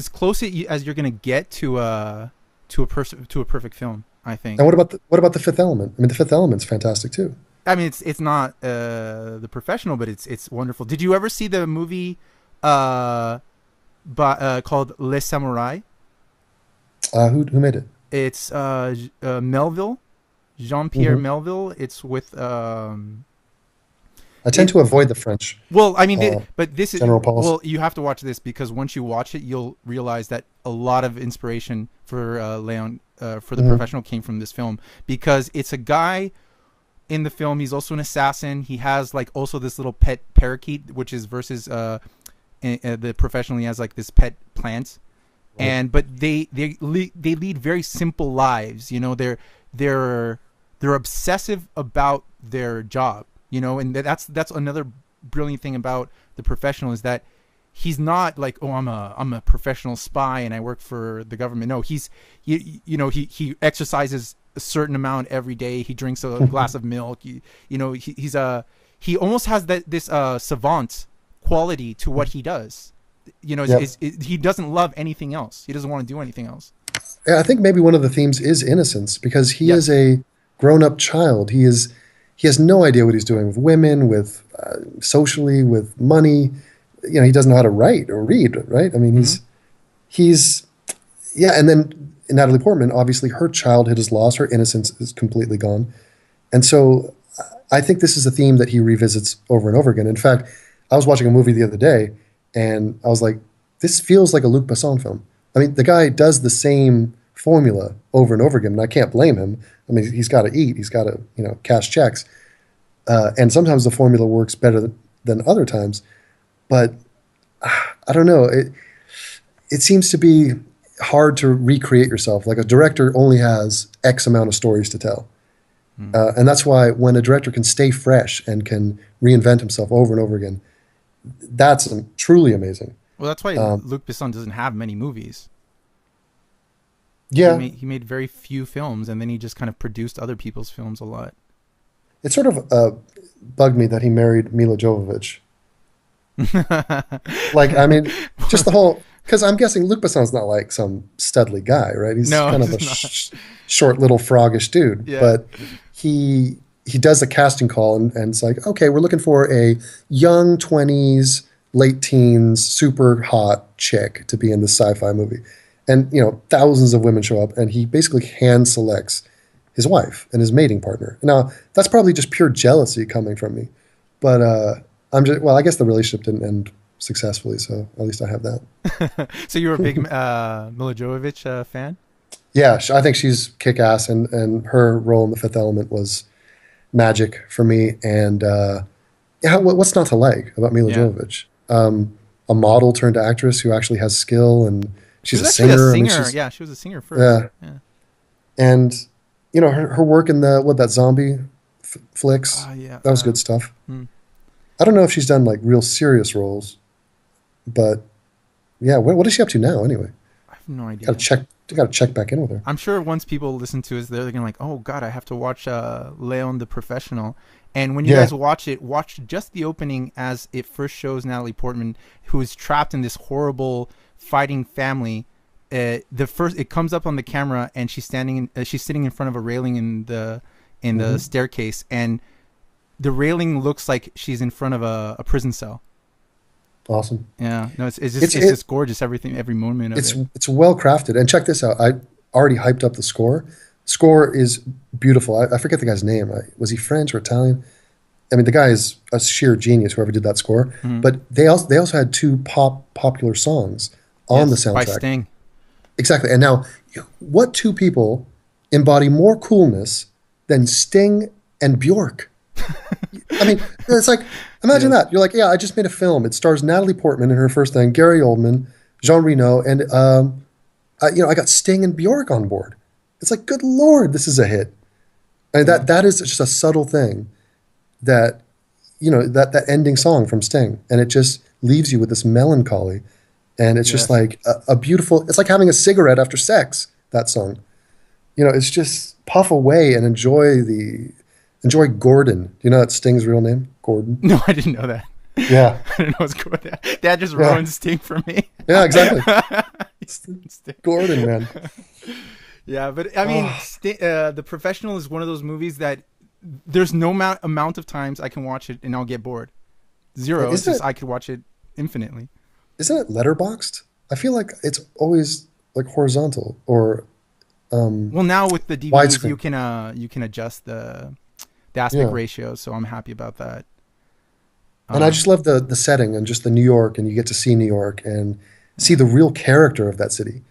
close as you're gonna get to a perfect film, I think. And what about The Fifth Element? I mean, The Fifth Element's fantastic too. I mean, it's not The Professional, but it's wonderful. Did you ever see the movie called Les Samurai? Who made it? It's Melville, Jean-Pierre Melville. It's with I tend to avoid the French. well, I mean, but this is general policy. well. You have to watch this because once you watch it, you'll realize that a lot of inspiration for Leon for The Professional came from this film, because it's a guy in the film. He's also an assassin. He has like also this little pet parakeet, which is versus The Professional. He has like this pet plant, and but they lead very simple lives. You know, they're obsessive about their job. You know, and that's another brilliant thing about The Professional, is that he's not like, oh, I'm a professional spy and I work for the government. No, he exercises a certain amount every day. He drinks a glass of milk. He almost has this savant quality to what he does. You know, he doesn't love anything else. He doesn't want to do anything else. Yeah, I think maybe one of the themes is innocence, because he is a grown-up child. He has no idea what he's doing with women, with socially, with money. You know, he doesn't know how to write or read, right? I mean, he's and then Natalie Portman, obviously her childhood is lost, her innocence is completely gone. And so I think this is a theme that he revisits over and over again. In fact, I was watching a movie the other day, and I was like, this feels like a Luc Besson film. I mean, the guy does the same formula over and over again, and I can't blame him. I mean, he's got to eat, he's got to, cash checks. And sometimes the formula works better than other times. But I don't know. It seems to be hard to recreate yourself. Like, a director only has X amount of stories to tell. And that's why when a director can stay fresh and can reinvent himself over and over again, that's truly amazing. Well, that's why Luc Besson doesn't have many movies. Yeah. He made very few films, and then he just kind of produced other people's films a lot. it sort of bugged me that he married Mila Jovovich. Like, I mean, just the whole, because I'm guessing Luc Besson's not like some studly guy, right? He's No, kind of a he's not. short, little froggish dude. Yeah. But he does a casting call, and it's like, okay, we're looking for a young 20s, late teens, super hot chick to be in this sci-fi movie. And, you know, thousands of women show up, and he basically hand selects his wife and his mating partner. Now, that's probably just pure jealousy coming from me. But well, I guess the relationship didn't end successfully, so at least I have that. So you were a big Mila Jovovich fan? Yeah, I think she's kick-ass, and her role in The Fifth Element was magic for me. And yeah, what's not to like about Mila Jovovich? A model turned actress who actually has skill, and she's a singer. A singer. Yeah, she was a singer first. Yeah. And you know, her work in that zombie flicks. Yeah. That was good stuff. I don't know if she's done like real serious roles, but yeah, what is she up to now anyway? I have no idea. Got to check back in with her. I'm sure once people listen to us, they're gonna like, oh God, I have to watch Leon the Professional. And when you guys watch it, watch just the opening as it first shows Natalie Portman, who is trapped in this horrible fighting family. It comes up on the camera, and she's sitting in front of a railing in the staircase, and the railing looks like she's in front of a prison cell. Awesome. Yeah, no, it's just gorgeous. Every moment of it. It's well crafted. And check this out. I already hyped up the score. Score is beautiful. I forget the guy's name. Was he French or Italian? I mean, the guy is a sheer genius. Whoever did that score. Mm-hmm. But they also had two popular songs on the soundtrack by Sting. Exactly. And now, what two people embody more coolness than Sting and Bjork? I mean, it's like, imagine that. You're like, yeah, I just made a film. It stars Natalie Portman in her first thing, Gary Oldman, Jean Reno, and I got Sting and Bjork on board. It's like, good Lord, this is a hit. And that is just a subtle thing that, that ending song from Sting, and it just leaves you with this melancholy, and it's just like a beautiful. It's like having a cigarette after sex. That song, it's just puff away and enjoy Gordon. Do you know that's Sting's real name? Gordon. No, I didn't know that. Yeah. I didn't know it was Gordon. That just ruined Sting for me. Yeah, exactly. Gordon, man. Yeah, but I mean, The Professional is one of those movies that there's no amount of times I can watch it and I'll get bored. Zero. It's just I could watch it infinitely. Isn't it letterboxed? I feel like it's always like horizontal or. Well, now with the DVDs, you can adjust the aspect ratio, so I'm happy about that. And I just love the setting and just the New York, and you get to see New York and see the real character of that city.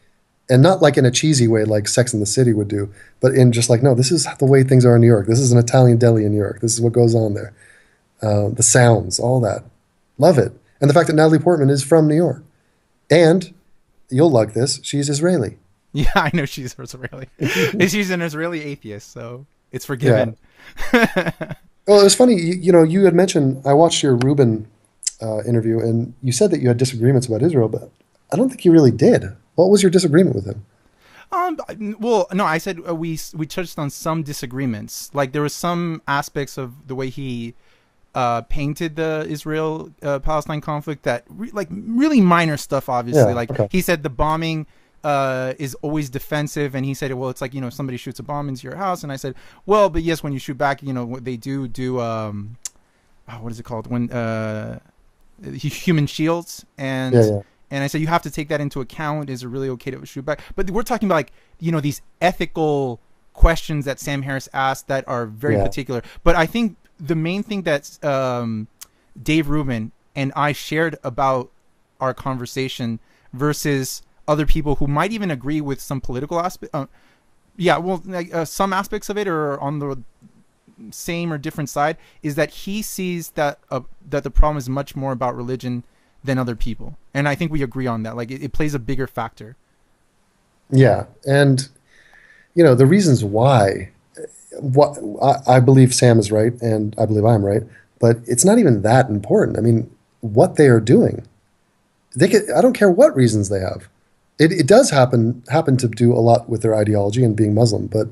And not like in a cheesy way like Sex and the City would do, but in just like, no, this is the way things are in New York. This is an Italian deli in New York. This is what goes on there. The sounds, all that. Love it. And the fact that Natalie Portman is from New York. And you'll like this, she's Israeli. Yeah, I know she's Israeli. She's an Israeli atheist, so it's forgiven. Yeah. Well, it was funny. You had mentioned, I watched your Rubin interview, and you said that you had disagreements about Israel, but I don't think you really did. What was your disagreement with him? Well, no, I said we touched on some disagreements. Like there were some aspects of the way he painted the Israel-Palestine conflict that really minor stuff, obviously. He said the bombing is always defensive, and he said, well, it's like, if somebody shoots a bomb into your house, and I said, well, but yes, when you shoot back, what they do what is it called, when human shields, and and I said you have to take that into account. Is it really okay to shoot back? But we're talking about these ethical questions that Sam Harris asked that are very particular. But I think the main thing that Dave Rubin and I shared about our conversation versus other people who might even agree with some political aspect. Some aspects of it are on the same or different side, is that he sees that that the problem is much more about religion than other people. And I think we agree on that. Like it plays a bigger factor. Yeah. And, the reasons why, I believe Sam is right and I believe I'm right, but it's not even that important. I mean, what they are doing, I don't care what reasons they have. It does happen to do a lot with their ideology and being Muslim, but,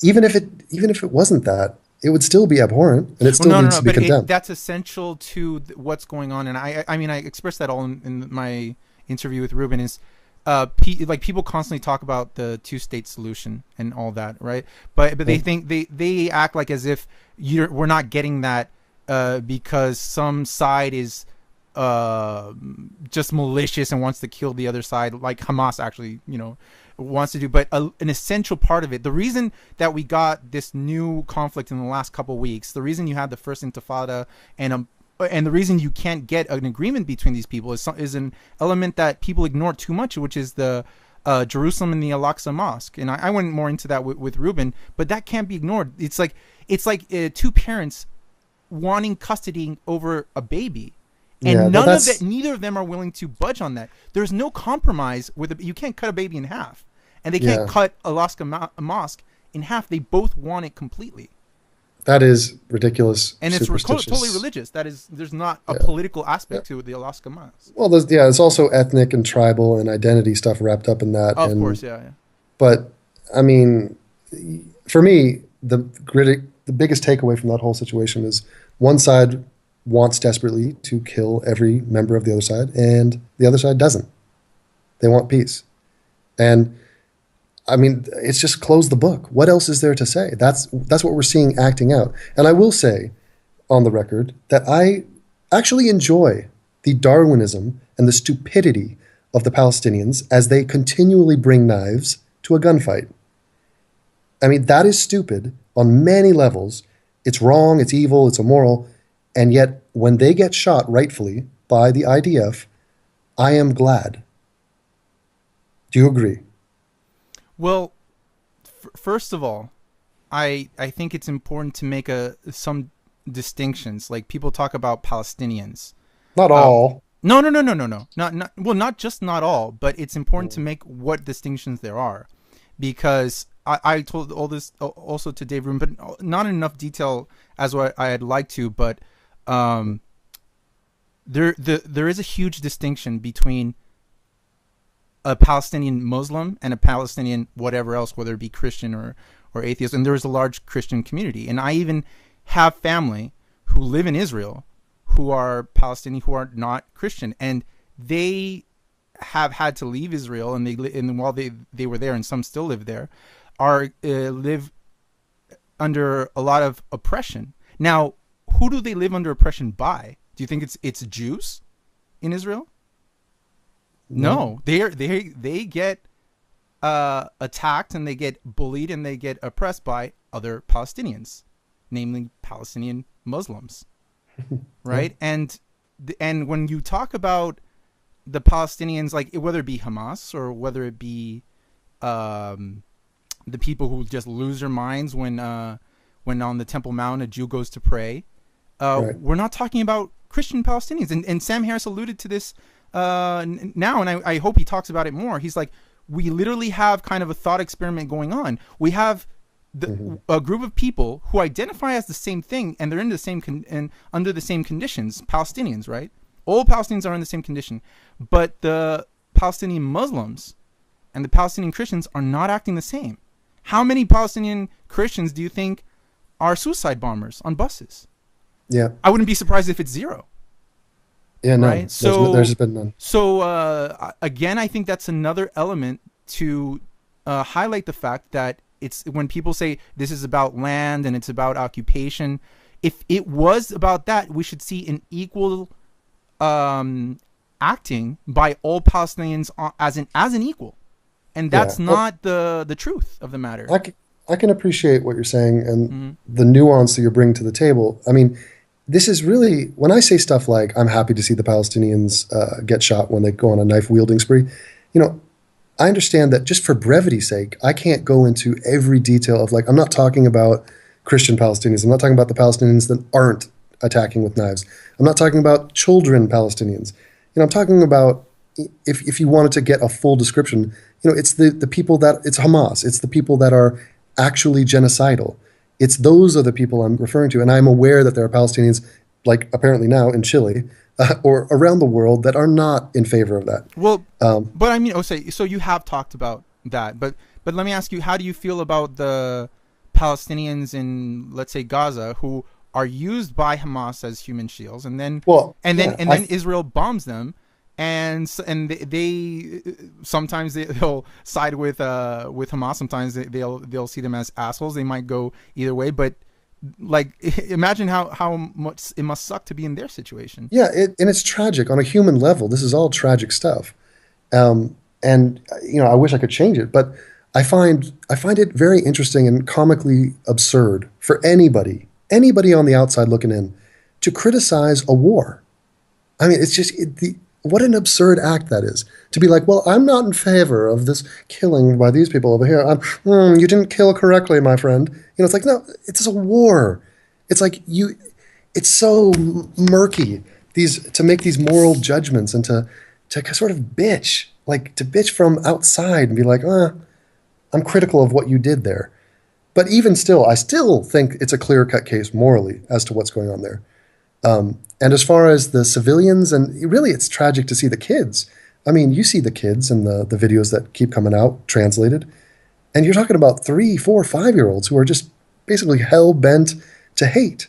even if it wasn't that, it would still be abhorrent, and it Well, still needs to be but condemned. that's essential to what's going on. And I mean, I expressed that all in my interview with Ruben is, like people constantly talk about the two-state solution and all that, right? But they think they act like as if we're not getting that because some side is just malicious and wants to kill the other side, like Hamas actually, wants to do. But an essential part of it, the reason that we got this new conflict in the last couple of weeks, the reason you had the first Intifada, and the reason you can't get an agreement between these people is an element that people ignore too much, which is the Jerusalem and the Al-Aqsa Mosque. And I went more into that with Ruben, but that can't be ignored. It's like two parents wanting custody over a baby. And neither of them are willing to budge on that. There's no compromise you can't cut a baby in half, and they can't cut Al-Aqsa Mosque in half. They both want it completely. That is ridiculous, and it's totally religious. There's not a political aspect to the Al-Aqsa Mosque. Well, there's also ethnic and tribal and identity stuff wrapped up in that. Of course, yeah. But I mean, for me, the biggest takeaway from that whole situation is one side wants desperately to kill every member of the other side, and the other side doesn't. They want peace. And I mean, it's just close the book. What else is there to say? That's what we're seeing acting out. And I will say on the record that I actually enjoy the Darwinism and the stupidity of the Palestinians as they continually bring knives to a gunfight. I mean, that is stupid on many levels. It's wrong, it's evil, it's immoral. And yet, when they get shot rightfully by the IDF, I am glad. Do you agree? Well, first of all, I think it's important to make some distinctions. Like people talk about Palestinians. Not all. No. Not just not all, but it's important to make what distinctions there are, because I told all this also to Dave Room, but not in enough detail as what I had liked to. But there is a huge distinction between a Palestinian Muslim and a Palestinian whatever else, whether it be Christian or atheist. And there is a large Christian community. And I even have family who live in Israel who are Palestinian, who are not Christian. And they have had to leave Israel, and while they were there, and some still live there, live under a lot of oppression. Now, who do they live under oppression by? Do you think it's Jews in Israel? No, they get attacked, and they get bullied, and they get oppressed by other Palestinians, namely Palestinian Muslims, right? And when you talk about the Palestinians, like whether it be Hamas or whether it be the people who just lose their minds when on the Temple Mount a Jew goes to pray, right. We're not talking about Christian Palestinians. And Sam Harris alluded to this now, and I hope he talks about it more. He's like, we literally have kind of a thought experiment going on. We have a group of people who identify as the same thing, and they're in the same and under the same conditions. Palestinians, right? All Palestinians are in the same condition, but the Palestinian Muslims and the Palestinian Christians are not acting the same. How many Palestinian Christians do you think are suicide bombers on buses? Yeah, I wouldn't be surprised if it's zero. Yeah, no, right? So there's been none. So again, I think that's another element to highlight the fact that it's when people say this is about land and it's about occupation. If it was about that, we should see an equal acting by all Palestinians as an equal, and that's not the truth of the matter. I can appreciate what you're saying and the nuance that you're bringing to the table. I mean, this is really, when I say stuff like, I'm happy to see the Palestinians get shot when they go on a knife-wielding spree, I understand that just for brevity's sake, I can't go into every detail of, like, I'm not talking about Christian Palestinians. I'm not talking about the Palestinians that aren't attacking with knives. I'm not talking about children Palestinians. I'm talking about, if you wanted to get a full description, it's the people it's Hamas. It's the people that are actually genocidal. Those are the people I'm referring to. And I'm aware that there are Palestinians, like apparently now in Chile, or around the world, that are not in favor of that. Well, but I mean, so you have talked about that, but let me ask you, how do you feel about the Palestinians in, let's say, Gaza, who are used by Hamas as human shields, and then Israel bombs them, and they sometimes they'll side with Hamas, sometimes they'll see them as assholes. They might go either way, but like, imagine how much it must suck to be in their situation. Yeah, and it's tragic on a human level. This is all tragic stuff, and I wish I could change it, but I find it very interesting and comically absurd for anybody on the outside looking in to criticize a war. I mean, it's just what an absurd act that is, to be like, well, I'm not in favor of this killing by these people over here. You didn't kill correctly, my friend. It's like, no, it's a war. It's like it's so murky, to make these moral judgments and to sort of bitch, like to bitch from outside and be like, I'm critical of what you did there. But even still, I still think it's a clear-cut case morally as to what's going on there. And as far as the civilians, and really it's tragic to see the kids. I mean, you see the kids in the videos that keep coming out translated, and you're talking about 3, 4, 5-year-olds who are just basically hell-bent to hate.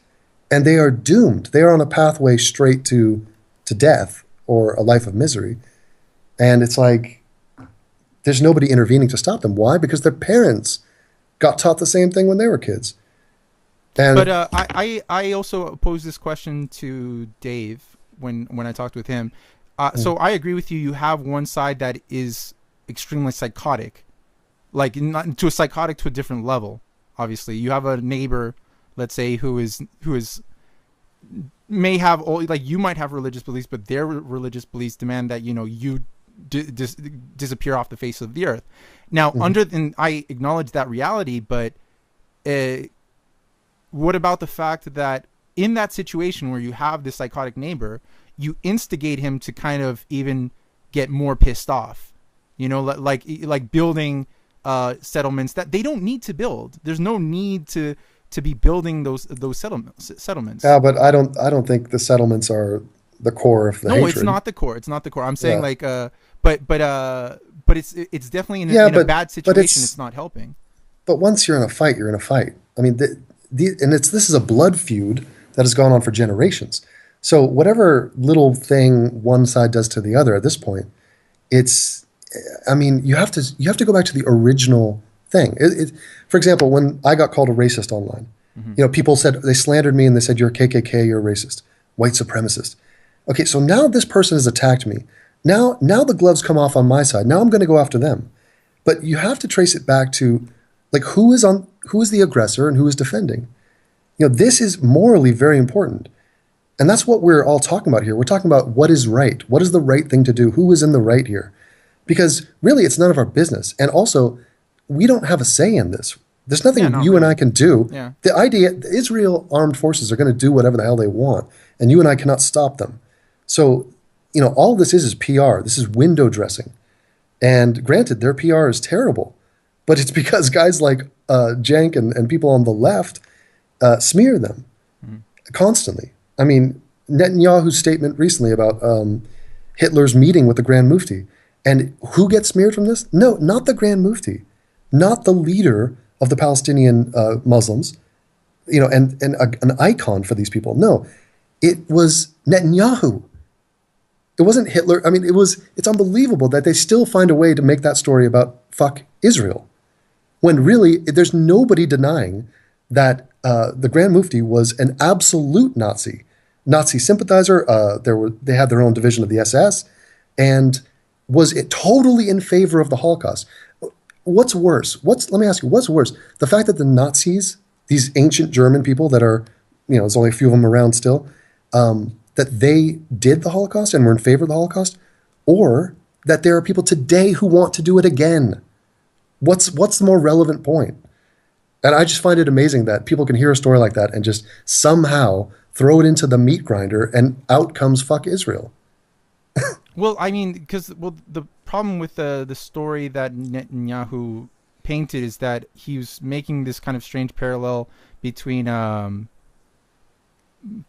And they are doomed. They are on a pathway straight to death or a life of misery. And it's like, there's nobody intervening to stop them. Why? Because their parents got taught the same thing when they were kids. But I also posed this question to Dave when I talked with him. So I agree with you. You have one side that is extremely psychotic, like not to a different level. Obviously, you have a neighbor, let's say, who may have you might have religious beliefs, but their religious beliefs demand that you disappear off the face of the earth. Now, and I acknowledge that reality, but what about the fact that in that situation where you have this psychotic neighbor, you instigate him to kind of even get more pissed off, like building settlements that they don't need to build. There's no need to be building those settlements. Yeah, but I don't think the settlements are the core of the hatred. No, it's not the core. It's not the core. I'm saying but it's definitely in a bad situation. It's not helping. But once you're in a fight, you're in a fight. I mean, this is a blood feud that has gone on for generations. So whatever little thing one side does to the other at this point, you have to go back to the original thing. For example, when I got called a racist online, people said, they slandered me and they said, you're a KKK, you're a racist, white supremacist. Okay, so now this person has attacked me. Now the gloves come off on my side. Now I'm going to go after them. But you have to trace it back to, like, who is the aggressor and who is defending. This is morally very important. And that's what we're all talking about here. We're talking about what is right. What is the right thing to do? Who is in the right here? Because really, it's none of our business. And also, we don't have a say in this. There's nothing and I can do. Yeah. The Israel armed forces are going to do whatever the hell they want, and you and I cannot stop them. So, all this is PR. This is window dressing. And granted, their PR is terrible, but it's because guys like Cenk and people on the left smear them constantly. I mean, Netanyahu's statement recently about Hitler's meeting with the Grand Mufti. And who gets smeared from this? No, not the Grand Mufti, not the leader of the Palestinian Muslims, and an icon for these people. No, it was Netanyahu. It wasn't Hitler. I mean, it's unbelievable that they still find a way to make that story about fuck Israel, when really there's nobody denying that the Grand Mufti was an absolute Nazi sympathizer. They had their own division of the SS, and was totally in favor of the Holocaust. What's worse? Let me ask you, what's worse? The fact that the Nazis, these ancient German people that are, there's only a few of them around still, that they did the Holocaust and were in favor of the Holocaust, or that there are people today who want to do it again? What's the more relevant point? And I just find it amazing that people can hear a story like that and just somehow throw it into the meat grinder, and out comes fuck Israel. Well, I mean, because the problem with the story that Netanyahu painted is that he was making this kind of strange parallel between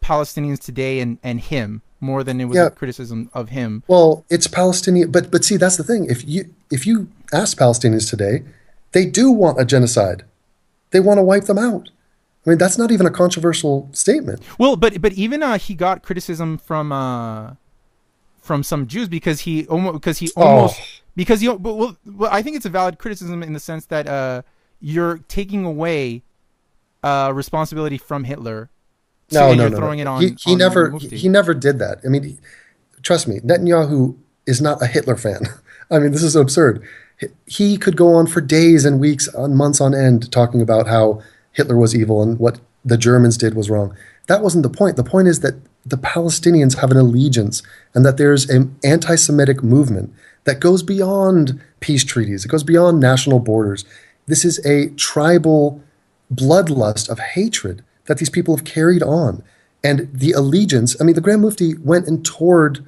Palestinians today and him, more than it was a criticism of him. Well, it's Palestinian, but see, that's the thing. If you ask Palestinians today, they do want a genocide. They want to wipe them out. I mean, that's not even a controversial statement. Well, but even he got criticism from some Jews Oh, because he well, I think it's a valid criticism in the sense that you're taking away responsibility from Hitler, no, and no, you're no, no. throwing it He on the never Mufti. he never did that. I mean, trust me, Netanyahu is not a Hitler fan. I mean, this is absurd. He could go on for days and weeks, on months on end, talking about how Hitler was evil and what the Germans did was wrong. That wasn't the point. The point is that the Palestinians have an allegiance and that there's an anti-Semitic movement that goes beyond peace treaties. It goes beyond national borders. This is a tribal bloodlust of hatred that these people have carried on. And the allegiance, I mean, the Grand Mufti went and toured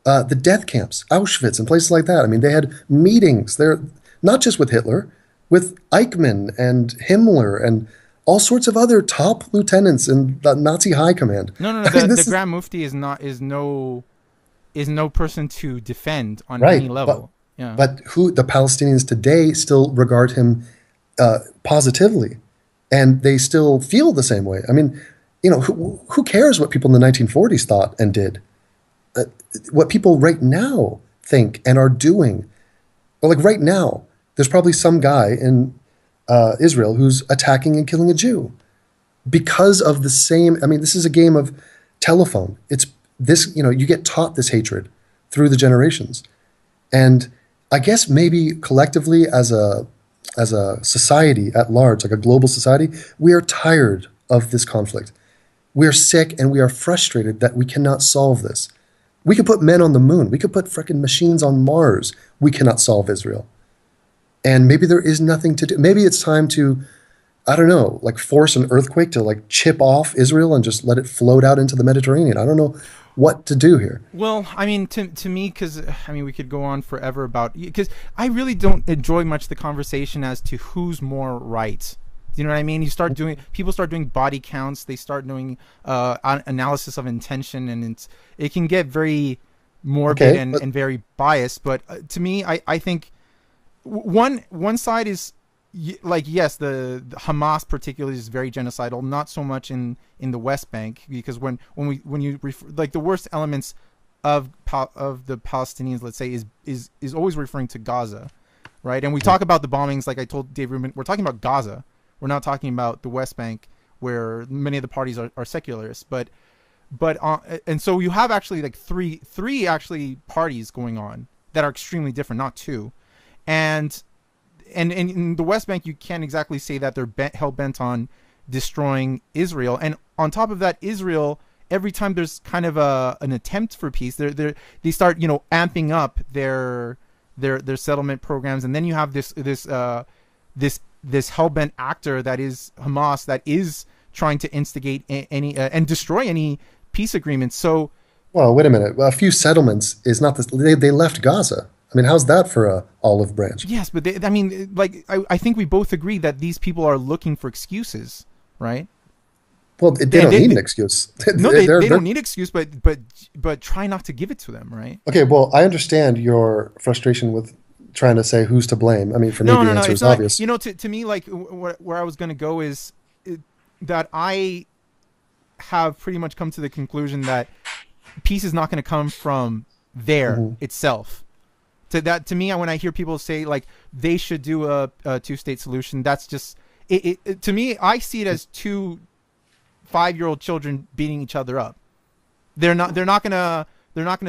the death camps, Auschwitz, and places like that. I mean, they had meetings there, not just with Hitler, with Eichmann and Himmler and all sorts of other top lieutenants in the Nazi high command. No, no, no. I mean, The this is Grand Mufti is no person to defend on any right, but level. Yeah. but who the Palestinians today still regard him positively, and they still feel the same way. I mean, who cares what people in the 1940s thought and did? Uh, what people right now think and are doing. Well, like right now, there's probably some guy in Israel who's attacking and killing a Jew because of the same. I mean, this is a game of telephone. It's this, you get taught this hatred through the generations. And I guess maybe collectively as a society at large, like a global society, we are tired of this conflict. We are sick and we are frustrated that we cannot solve this. We could put men on the moon. We could put frickin' machines on Mars. We cannot solve Israel. And maybe there is nothing to do. Maybe it's time to, I don't know, like force an earthquake to like chip off Israel and just let it float out into the Mediterranean. I don't know what to do here. Well, I mean, to me, because I mean, we could go on forever about, because I really don't enjoy much the conversation as to who's more right. Do you know what I mean? People start doing body counts. They start doing analysis of intention, and it can get very morbid Okay, but and very biased. But to me, I think one side is like, yes, the Hamas particularly is very genocidal. Not so much in the West Bank, because when you refer, like, the worst elements of the Palestinians, let's say, is always referring to Gaza, right? And we talk about the bombings, like I told Dave Rubin, we're talking about Gaza. We're not talking about the West Bank, where many of the parties are secularists. But and so you have actually like three actually parties going on that are extremely different, not two. And in the West Bank, you can't exactly say that they're hell bent on destroying Israel. And on top of that, Israel, every time there's kind of an attempt for peace, they start amping up their settlement programs, and then you have this hell bent actor that is Hamas, that is trying to instigate any and destroy any peace agreements. So, well, wait a minute. A few settlements is not this. They left Gaza. I mean, how's that for a olive branch? yes, but I mean, like, I think we both agree that these people are looking for excuses, right? Well, they don't need an excuse. No, they don't need excuse, but try not to give it to them, right? Okay, well, I understand your frustration with trying to say who's to blame. I mean, for me, the answer It's is not. obvious. To me, like, where I was going to go is that I have pretty much come to the conclusion that peace is not going to come from there itself. To me, when I hear people say like they should do a two-state solution, that's just it. To me, I see it as two 5-year-old children beating each other up. They're not gonna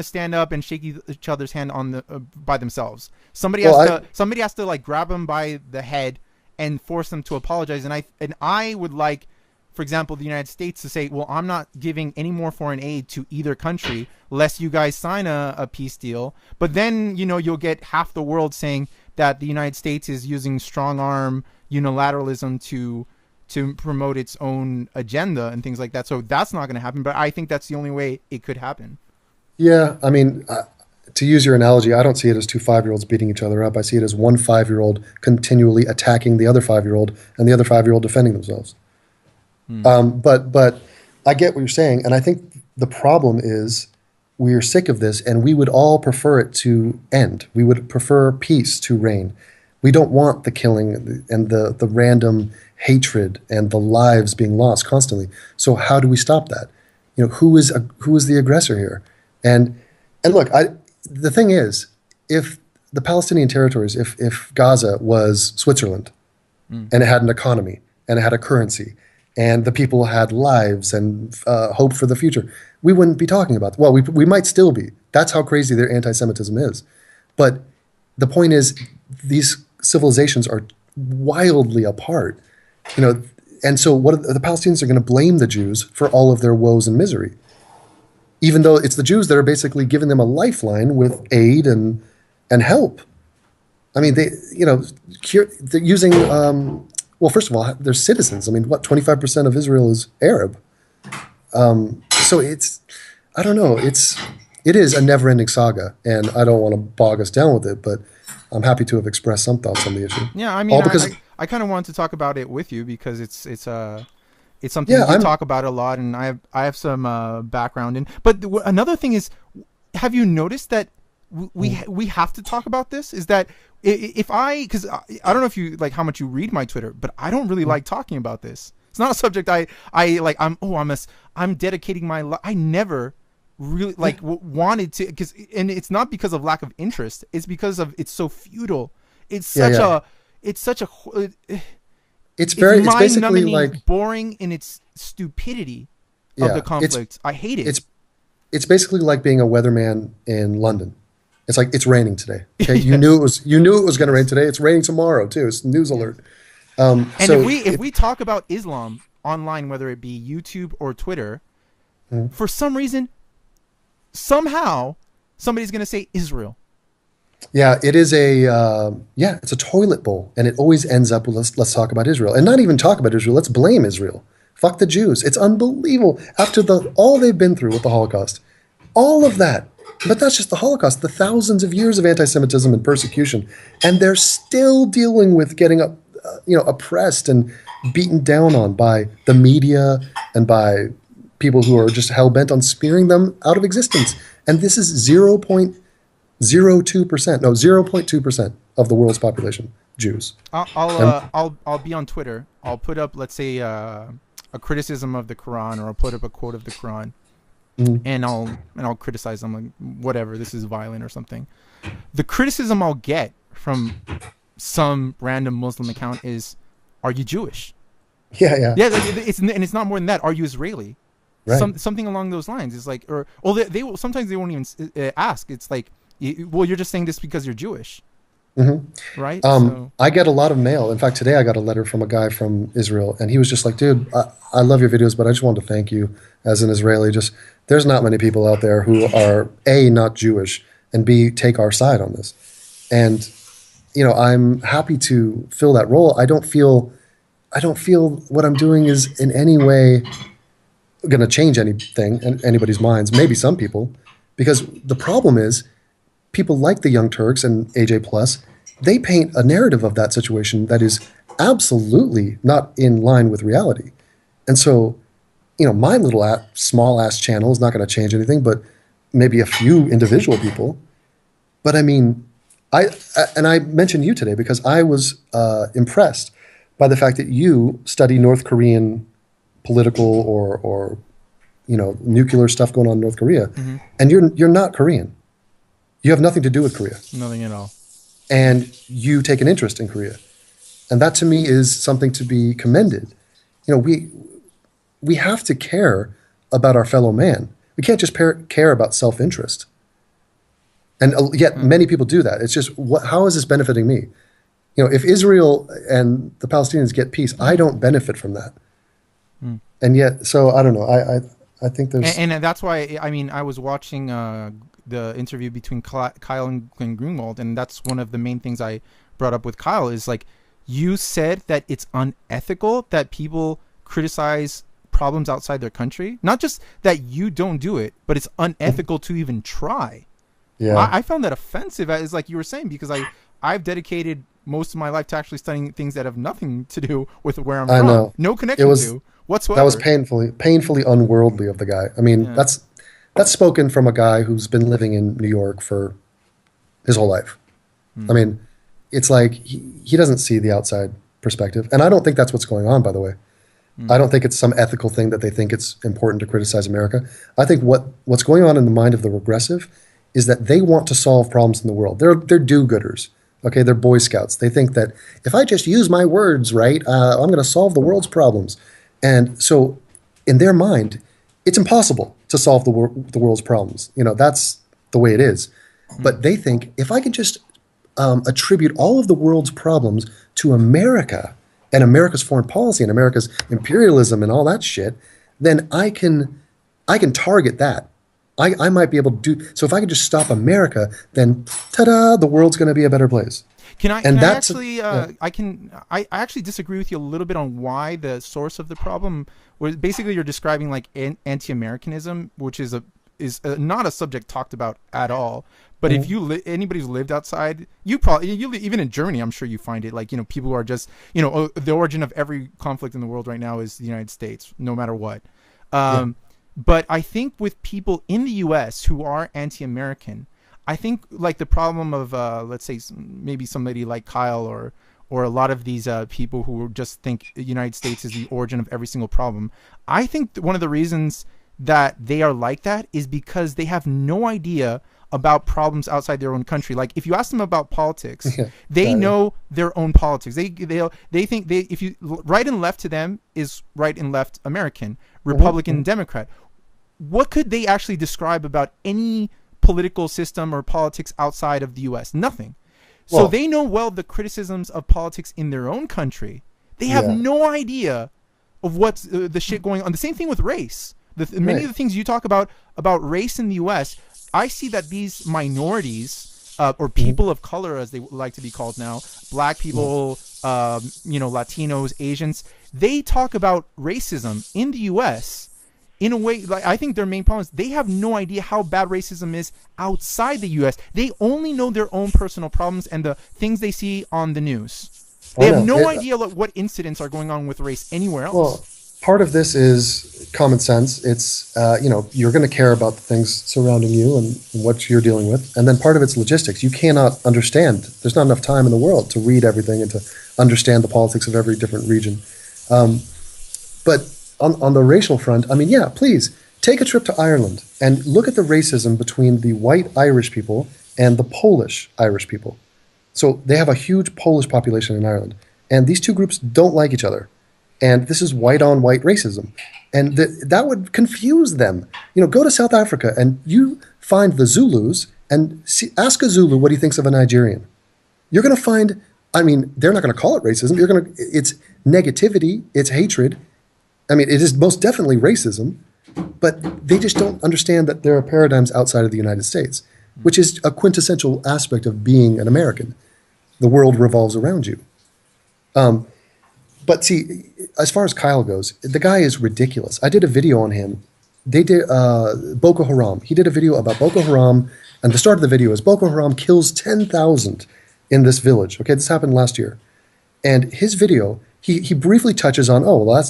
stand up and shake each other's hand on the by themselves. Somebody has to like grab them by the head and force them to apologize. And I would like, for example, the United States to say, well, I'm not giving any more foreign aid to either country lest you guys sign a peace deal. But then, you'll get half the world saying that the United States is using strong arm unilateralism to promote its own agenda and things like that. So that's not going to happen. But I think that's the only way it could happen. Yeah, I mean, to use your analogy, I don't see it as two 5-year-olds beating each other up. I see it as one 5-year-old continually attacking the other 5-year-old and the other 5-year-old defending themselves. But I get what you're saying, and I think the problem is we are sick of this, and we would all prefer it to end. We would prefer peace to reign. We don't want the killing and the random hatred and the lives being lost constantly. So how do we stop that? You know, who is the aggressor here? And look, the thing is, if the Palestinian territories, if Gaza was Switzerland, and it had an economy and it had a currency and the people had lives and hope for the future, we wouldn't be talking about it. Well, we might still be. That's how crazy their anti-Semitism is. But the point is, these civilizations are wildly apart, you know. And so, the Palestinians are going to blame the Jews for all of their woes and misery, even though it's the Jews that are basically giving them a lifeline with aid and help. I mean, they're using. Well, first of all, they're citizens. I mean, what, 25% of Israel is Arab. So I don't know. It is a never-ending saga, and I don't want to bog us down with it, but I'm happy to have expressed some thoughts on the issue. Yeah, I mean, I kind of wanted to talk about it with you because it's something we talk about a lot, and I have some background in. But another thing is, have you noticed that we have to talk about this? Is that because I don't know if you like how much you read my Twitter, but I don't really like talking about this. It's not a subject I like. I'm dedicating my life. I never really wanted to, and it's not because of lack of interest. It's because of it's so futile. It's basically like boring in its stupidity of the conflict. I hate it. It's basically like being a weatherman in London. It's like, it's raining today. Okay, yes. You knew it was going to rain today. It's raining tomorrow too. It's news alert. And if we talk about Islam online, whether it be YouTube or Twitter, for some reason, somehow somebody's going to say Israel. Yeah, it is it's a toilet bowl, and it always ends up with let's talk about Israel, and not even talk about Israel. Let's blame Israel. Fuck the Jews. It's unbelievable after all they've been through with the Holocaust, all of that. But that's just the Holocaust, the thousands of years of anti-Semitism and persecution, and they're still dealing with getting oppressed and beaten down on by the media and by people who are just hell-bent on spearing them out of existence. And this is 0.02%, no, 0.2% of the world's population, Jews. I'll be on Twitter. I'll put up, let's say, a criticism of the Quran, or I'll put up a quote of the Quran. And I'll criticize them, like, whatever, this is violent or something. The criticism I'll get from some random Muslim account is, "Are you Jewish?" Yeah. It's not more than that. "Are you Israeli?" Right. Something along those lines. It's like, they will, sometimes they won't even ask. It's like, well, you're just saying this because you're Jewish. Right? I get a lot of mail. In fact, today I got a letter from a guy from Israel, and he was just like, "Dude, I love your videos, but I just wanted to thank you as an Israeli. There's not many people out there who are A, not Jewish, and B, take our side on this." And, I'm happy to fill that role. I don't feel what I'm doing is in any way going to change anything in anybody's minds. Maybe some people, because the problem is people like the Young Turks and AJ Plus, they paint a narrative of that situation that is absolutely not in line with reality. And so, my little small ass channel is not going to change anything, but maybe a few individual people. But I mean, I mentioned you today because I was impressed by the fact that you study North Korean political or nuclear stuff going on in North Korea, and you're not Korean. You have nothing to do with Korea. Nothing at all. And you take an interest in Korea, and that to me is something to be commended. We have to care about our fellow man. We can't just care about self-interest. And yet many people do that. It's just, how is this benefiting me? If Israel and the Palestinians get peace, I don't benefit from that. And yet, so I don't know. I think there's... And that's why, I was watching the interview between Kyle and Greenwald, and that's one of the main things I brought up with Kyle is, like, you said that it's unethical that people criticize problems outside their country. Not just that you don't do it, but it's unethical to even try. Yeah. I found that offensive, as like you were saying, because I've dedicated most of my life to actually studying things that have nothing to do with where I'm from. Know. No connection to whatsoever. That was painfully unworldly of the guy. I mean, that's spoken from a guy who's been living in New York for his whole life. I mean, it's like he doesn't see the outside perspective. And I don't think that's what's going on, by the way. I don't think it's some ethical thing that they think it's important to criticize America. I think what's going on in the mind of the regressive is that they want to solve problems in the world. They're do-gooders. Okay, they're Boy Scouts. They think that if I just use my words right, I'm going to solve the world's problems. And so in their mind, it's impossible to solve the world's problems. You know, that's the way it is. But they think if I can just attribute all of the world's problems to America and America's foreign policy and America's imperialism and all that shit, then I can target that. I might be able to do so. If I could just stop America, then ta-da, the world's going to be a better place. I actually disagree with you a little bit on why the source of the problem was basically you're describing like anti-Americanism, which is not a subject talked about at all. But if anybody who's lived outside, even in Germany, I'm sure you find it like, you know, people who are just, you know, the origin of every conflict in the world right now is the United States, no matter what. But I think with people in the U.S. who are anti-American, I think like the problem of let's say maybe somebody like Kyle or a lot of these people who just think the United States is the origin of every single problem. I think one of the reasons that they are like that is because they have no idea about problems outside their own country. Like if you ask them about politics, they know their own politics. They think if you right and left to them is right and left American, Republican, Democrat. What could they actually describe about any political system or politics outside of the U.S.? Nothing. So they know the criticisms of politics in their own country. They have no idea of what's the shit going on. The same thing with race. Many of the things you talk about race in the U.S., I see that these minorities or people of color, as they like to be called now, black people, Latinos, Asians, they talk about racism in the U.S. in a way, like I think their main problem is they have no idea how bad racism is outside the U.S. They only know their own personal problems and the things they see on the news. They have no idea what incidents are going on with race anywhere else. Well, part of this is common sense. It's, you're going to care about the things surrounding you and what you're dealing with. And then part of it's logistics. You cannot understand. There's not enough time in the world to read everything and to understand the politics of every different region. But on the racial front, I mean, please take a trip to Ireland and look at the racism between the white Irish people and the Polish Irish people. So they have a huge Polish population in Ireland, and these two groups don't like each other. And this is white-on-white racism. And that would confuse them. You know, go to South Africa and you find the Zulus and ask a Zulu what he thinks of a Nigerian. You're going to find, I mean, they're not going to call it racism. It's negativity, it's hatred. I mean, it is most definitely racism, but they just don't understand that there are paradigms outside of the United States, which is a quintessential aspect of being an American. The world revolves around you. But see, as far as Kyle goes, the guy is ridiculous. I did a video on him. They did Boko Haram. He did a video about Boko Haram, and the start of the video is Boko Haram kills 10,000 in this village. Okay, this happened last year. And his video, he briefly touches on,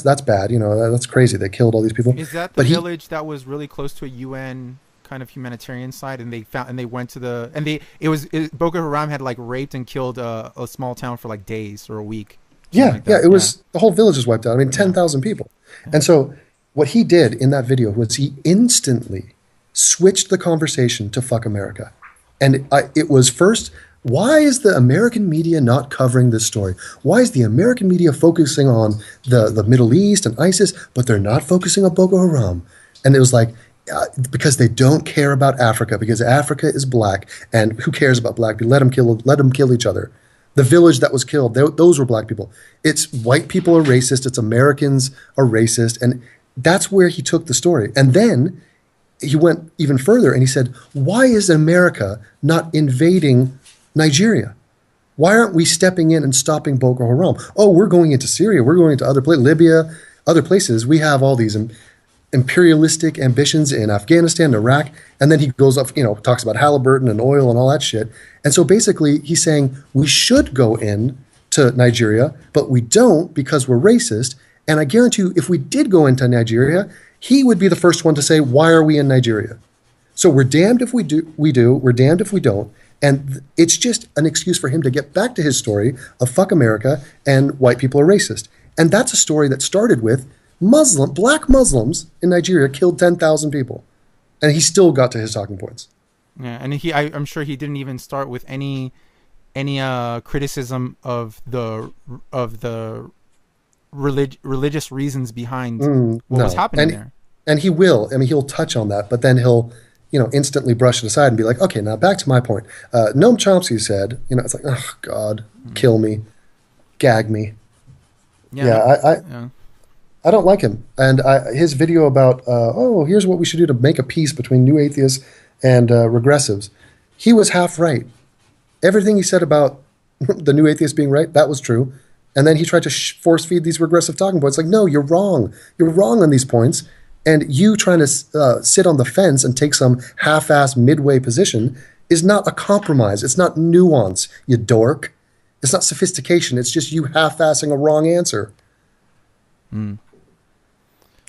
that's bad. You know, that's crazy. They killed all these people. Is that the village that was really close to a UN kind of humanitarian site, and they went to Boko Haram had like raped and killed a small town for like days or a week. It was the whole village was wiped out. I mean, 10,000 people. And so what he did in that video was he instantly switched the conversation to fuck America. And it was first, why is the American media not covering this story? Why is the American media focusing on the Middle East and ISIS, but they're not focusing on Boko Haram? And it was like, because they don't care about Africa, because Africa is black, and who cares about black people? Let them kill each other. The village that was killed, those were black people. It's white people are racist. It's Americans are racist. And that's where he took the story. And then he went even further and he said, why is America not invading Nigeria? Why aren't we stepping in and stopping Boko Haram? Oh, we're going into Syria. We're going into other places, Libya, other places. We have all these imperialistic ambitions in Afghanistan, Iraq, and then he goes up, talks about Halliburton and oil and all that shit. And so basically he's saying we should go in to Nigeria, but we don't because we're racist. And I guarantee you, if we did go into Nigeria, he would be the first one to say, why are we in Nigeria? So we're damned if we do, we're damned if we don't. And it's just an excuse for him to get back to his story of fuck America and white people are racist. And that's a story that started with black Muslims in Nigeria killed 10,000 people. And he still got to his talking points. Yeah, and I'm sure he didn't even start with any criticism of the religious reasons behind what was happening there. And he will. I mean, he'll touch on that, but then he'll, instantly brush it aside and be like, okay, now back to my point. Noam Chomsky said, it's like, oh, God, kill me, gag me. Yeah, I don't like him. And his video about, here's what we should do to make a peace between new atheists and regressives. He was half right. Everything he said about the new atheists being right, that was true. And then he tried to force feed these regressive talking points. Like, no, you're wrong. You're wrong on these points. And you trying to sit on the fence and take some half-assed midway position is not a compromise. It's not nuance, you dork. It's not sophistication. It's just you half-assing a wrong answer. I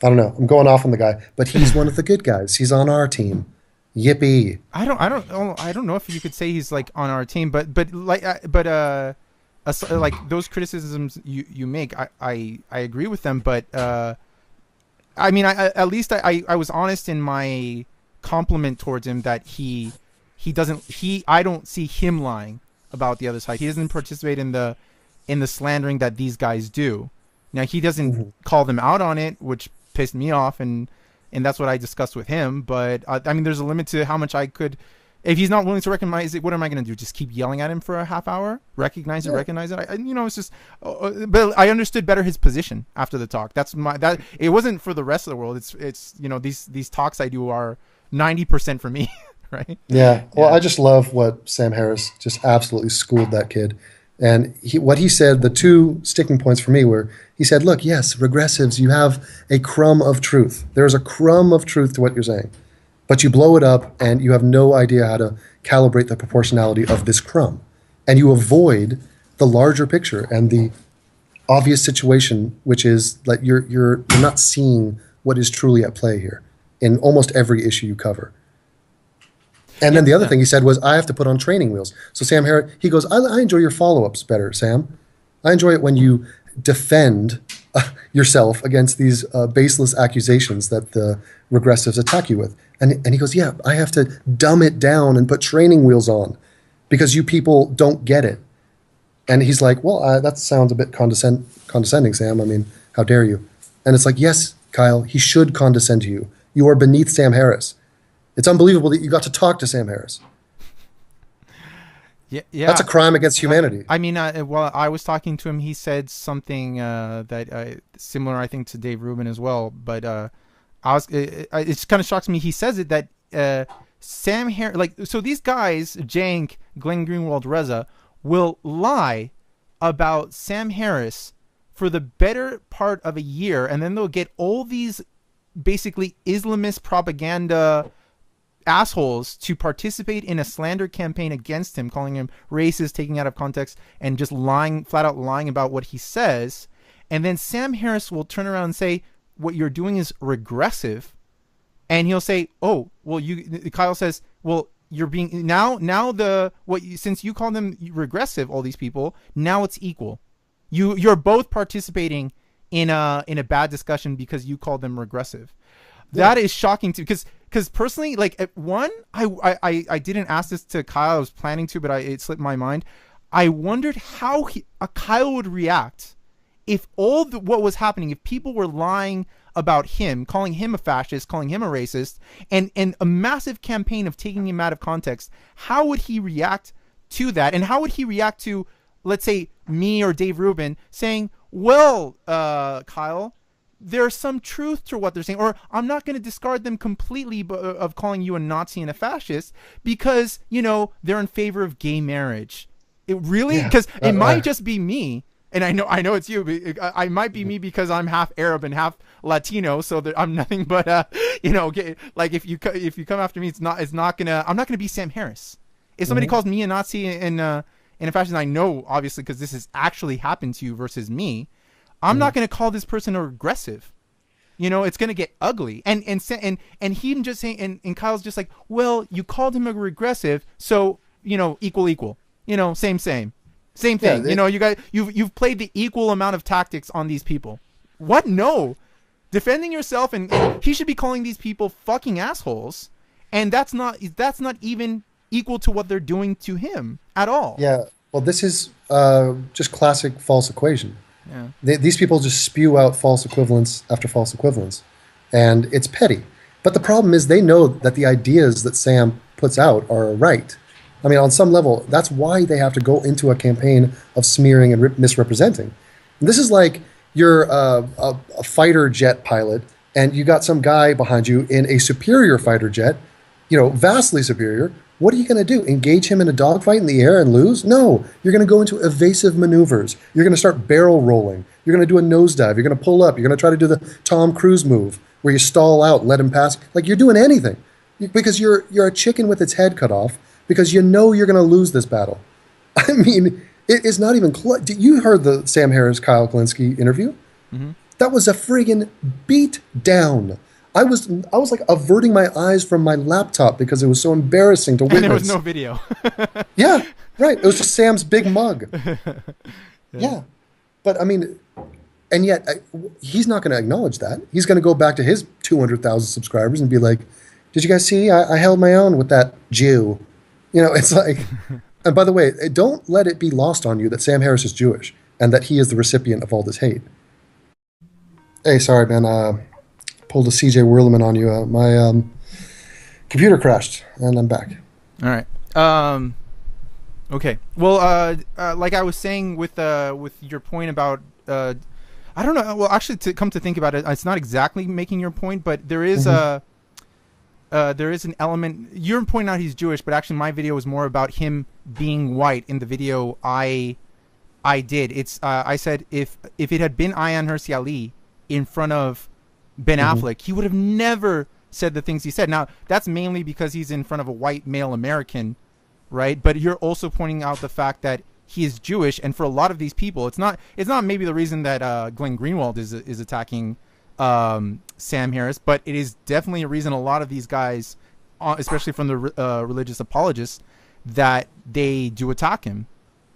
don't know. I'm going off on the guy, but he's one of the good guys. He's on our team. Yippee! I don't know if you could say he's like on our team, but like those criticisms you make, I agree with them, but I mean, at least I was honest in my compliment towards him that I don't see him lying about the other side. He doesn't participate in the slandering that these guys do. Now he doesn't call them out on it, which pissed me off, and that's what I discussed with him. But I mean, there's a limit to how much I could. If he's not willing to recognize it, what am I going to do? Just keep yelling at him for a half hour? Recognize it. It's just. But I understood better his position after the talk. It wasn't for the rest of the world. It's these talks I do are 90% for me, right? Yeah. Well, I just love what Sam Harris just absolutely schooled that kid, and what he said. The two sticking points for me were he said, "Look, yes, regressives, you have a crumb of truth. There's a crumb of truth to what you're saying." But you blow it up and you have no idea how to calibrate the proportionality of this crumb. And you avoid the larger picture and the obvious situation, which is that you're not seeing what is truly at play here in almost every issue you cover. And then the other thing he said was, I have to put on training wheels. So Sam Harris, he goes, I enjoy your follow-ups better, Sam. I enjoy it when you defend yourself against these baseless accusations that the regressives attack you with. And he goes, yeah, I have to dumb it down and put training wheels on because you people don't get it. And he's like, well, that sounds a bit condescending, Sam. I mean, how dare you? And it's like, yes, Kyle, he should condescend to you. You are beneath Sam Harris. It's unbelievable that you got to talk to Sam Harris. Yeah. That's a crime against humanity. I mean, while I was talking to him, he said something that similar, I think, to Dave Rubin as well. But it kind of shocks me. He says it that Sam Harris, so these guys, Jank, Glenn Greenwald, Reza, will lie about Sam Harris for the better part of a year, and then they'll get all these basically Islamist propaganda assholes to participate in a slander campaign against him, calling him racist, taking out of context, and just flat out lying about what he says. And then Sam Harris will turn around and say, what you're doing is regressive. And he'll say, oh, well, Kyle says, well, you're being since you call them regressive, all these people, now it's equal. You're both participating in a bad discussion because you called them regressive. Yeah. That is shocking too, because personally, like, at one, I didn't ask this to Kyle. I was planning to, but it slipped my mind. I wondered how Kyle would react if what was happening, if people were lying about him, calling him a fascist, calling him a racist, and a massive campaign of taking him out of context. How would he react to that? And how would he react to, let's say, me or Dave Rubin saying, well, Kyle, there's some truth to what they're saying, or I'm not going to discard them completely of calling you a Nazi and a fascist because, they're in favor of gay marriage. It really, because it might just be me. And I know it's you. But I might be me because I'm half Arab and half Latino, so that I'm nothing but like if you come after me, I'm not gonna be Sam Harris. If somebody calls me a Nazi and a fascist, I know obviously because this has actually happened to you versus me, I'm not gonna call this person a regressive. It's gonna get ugly. And he just saying, and Kyle's just like, well, you called him a regressive, so equal, same thing. Yeah, You've played the equal amount of tactics on these people. What? No. Defending yourself, and he should be calling these people fucking assholes, and that's not even equal to what they're doing to him at all. yeah. Well, this is just classic false equation. Yeah. These people just spew out false equivalence after false equivalence, and it's petty. But the problem is they know that the ideas that Sam puts out are right. I mean, on some level, that's why they have to go into a campaign of smearing and misrepresenting. And this is like you're a fighter jet pilot, and you got some guy behind you in a superior fighter jet, vastly superior. What are you going to do? Engage him in a dogfight in the air and lose? No. You're going to go into evasive maneuvers. You're going to start barrel rolling. You're going to do a nosedive. You're going to pull up. You're going to try to do the Tom Cruise move where you stall out, let him pass. Like you're doing anything because you're a chicken with its head cut off because you're going to lose this battle. I mean, it is not even close. You heard the Sam Harris, Kyle Kalinske interview? Mm-hmm. That was a friggin' beat down. I was like averting my eyes from my laptop because it was so embarrassing to witness. And there was no video. Yeah, right. It was just Sam's big mug. Yeah. But I mean, and yet he's not going to acknowledge that. He's going to go back to his 200,000 subscribers and be like, did you guys see? I held my own with that Jew. It's like, and by the way, don't let it be lost on you that Sam Harris is Jewish and that he is the recipient of all this hate. Hey, sorry, man. Pulled a CJ Whirleman on you. My computer crashed, and I'm back. All right. Okay. Well, like I was saying with your point about, I don't know. Well, actually, to come to think about it, it's not exactly making your point, but there is there is an element. You're pointing out he's Jewish, but actually, my video was more about him being white. In the video I did, I said if it had been Ayaan Hirsi Ali in front of Ben Affleck, he would have never said the things he said. Now, that's mainly because he's in front of a white male American, right? But you're also pointing out the fact that he is Jewish, and for a lot of these people, it's not maybe the reason that Glenn Greenwald is attacking Sam Harris, but it is definitely a reason a lot of these guys, especially from the religious apologists, that they do attack him,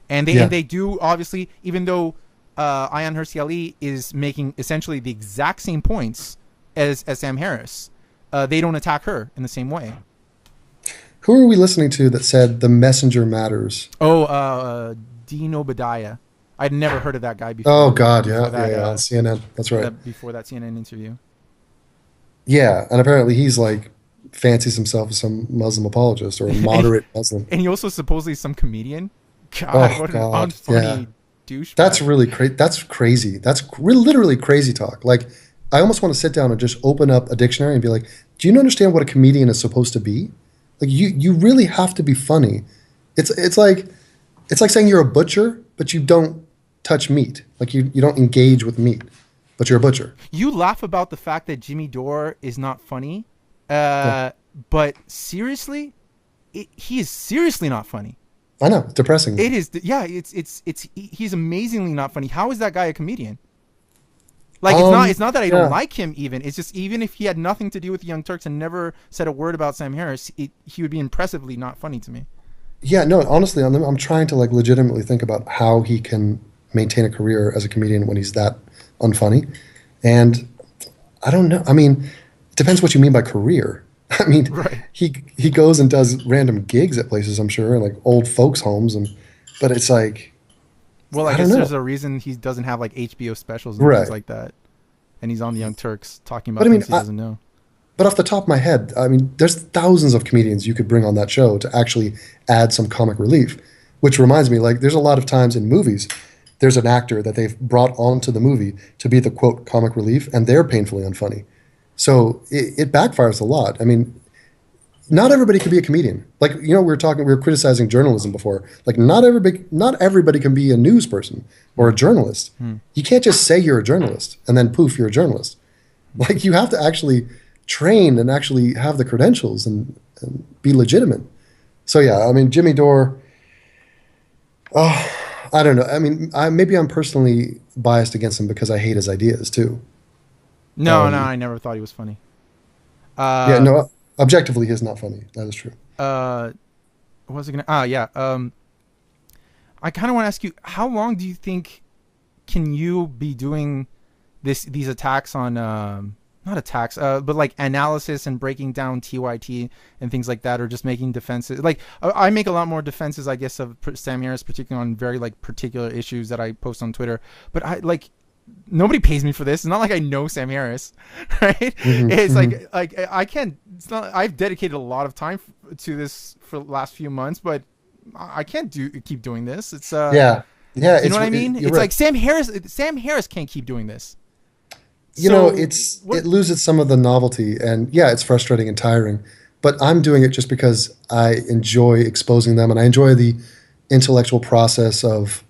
and they do, obviously, even though Ayaan Hirsi Ali is making essentially the exact same points as Sam Harris, they don't attack her in the same way. Who are we listening to that said the messenger matters? Oh, Dean Obadiah. I'd never heard of that guy before. Oh God, yeah, on CNN. That's right. Before that CNN interview. Yeah, and apparently he's like fancies himself as some Muslim apologist or a moderate Muslim. And he also supposedly is some comedian. God, what an unfunny douche. That's really crazy. That's crazy. That's literally crazy talk. Like, I almost want to sit down and just open up a dictionary and be like, do you understand what a comedian is supposed to be? Like, you really have to be funny. It's like saying you're a butcher, but you don't touch meat. Like, you don't engage with meat, but you're a butcher. You laugh about the fact that Jimmy Dore is not funny, but seriously, he is seriously not funny. I know, it's depressing. It is, yeah. He's amazingly not funny. How is that guy a comedian? Like, it's not that I don't like him. Even it's just, even if he had nothing to do with the Young Turks and never said a word about Sam Harris, he would be impressively not funny to me. Yeah, no, honestly, I'm trying to like legitimately think about how he can maintain a career as a comedian when he's that unfunny, and I don't know. I mean, it depends what you mean by career. I mean, right. he goes and does random gigs at places, I'm sure, like old folks' homes, but it's like, well, I guess there's a reason he doesn't have like HBO specials and things like that, and he's on the Young Turks talking about things he doesn't know. But off the top of my head, I mean, there's thousands of comedians you could bring on that show to actually add some comic relief, which reminds me, like, there's a lot of times in movies, there's an actor that they've brought onto the movie to be the, quote, comic relief, and they're painfully unfunny. So it backfires a lot. I mean, not everybody can be a comedian. Like, we were criticizing journalism before. Like, not everybody can be a news person or a journalist. You can't just say you're a journalist and then poof, you're a journalist. Like, you have to actually train and actually have the credentials and be legitimate. So yeah, I mean, Jimmy Dore, I don't know. I mean, maybe I'm personally biased against him because I hate his ideas too. No, I never thought he was funny. Yeah, no, objectively, he's not funny. That is true. what was it gonna? Yeah. I kind of want to ask you, how long do you think can you be doing these attacks on not attacks, but like analysis and breaking down TYT and things like that, or just making defenses? Like I make a lot more defenses, I guess, of Sam Harris, particularly on very like particular issues that I post on Twitter. But I like nobody pays me for this. It's not like I know Sam Harris, right? It's like I can't. It's not. I've dedicated a lot of time to this for the last few months, but I can't keep doing this. It's Yeah. you know what I mean? It's right. like Sam Harris can't keep doing this. You know, it loses some of the novelty, and yeah, it's frustrating and tiring. But I'm doing it just because I enjoy exposing them, and I enjoy the intellectual process of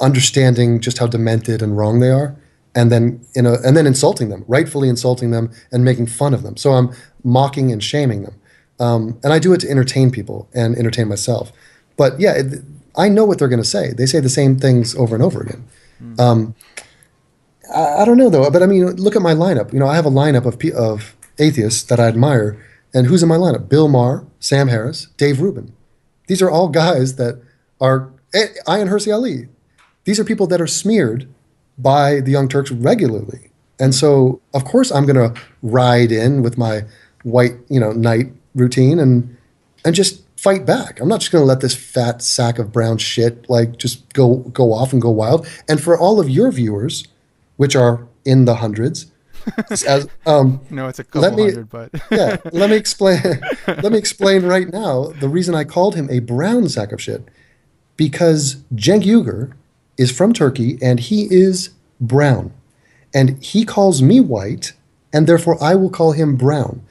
understanding just how demented and wrong they are, and then insulting them, rightfully insulting them, and making fun of them. So I'm mocking and shaming them, and I do it to entertain people and entertain myself. But yeah, I know what they're going to say. They say the same things over and over again. I don't know though, but I mean, look at my lineup. You know, I have a lineup of atheists that I admire, and who's in my lineup? Bill Maher, Sam Harris, Dave Rubin. These are all guys that are Ayaan Hirsi Ali. These are people that are smeared by the Young Turks regularly, and so of course I'm going to ride in with my white, knight routine and just fight back. I'm not just going to let this fat sack of brown shit like just go off and go wild. And for all of your viewers, which are in the hundreds, as no, it's a couple hundred, but yeah, let me explain. Let me explain right now the reason I called him a brown sack of shit, because Cenk Uygur is from Turkey and he is brown, and he calls me white, and therefore I will call him brown.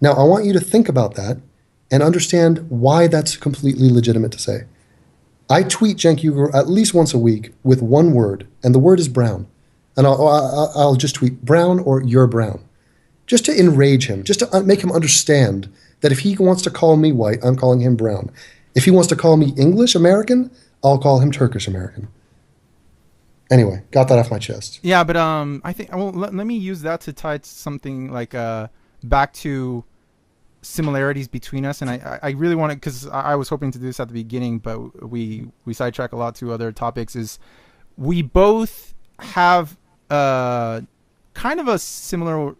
Now I want you to think about that and understand why that's completely legitimate to say. I tweet Cenk Uygur at least once a week with one word, and the word is brown. And I'll just tweet brown or you're brown, just to enrage him, just to make him understand that if he wants to call me white, I'm calling him brown. If he wants to call me English American, I'll call him Turkish American. Anyway, got that off my chest. Yeah, but I think let me use that to tie something like back to similarities between us. And I really want to, because I was hoping to do this at the beginning, but we sidetrack a lot to other topics. Is we both have kind of a similar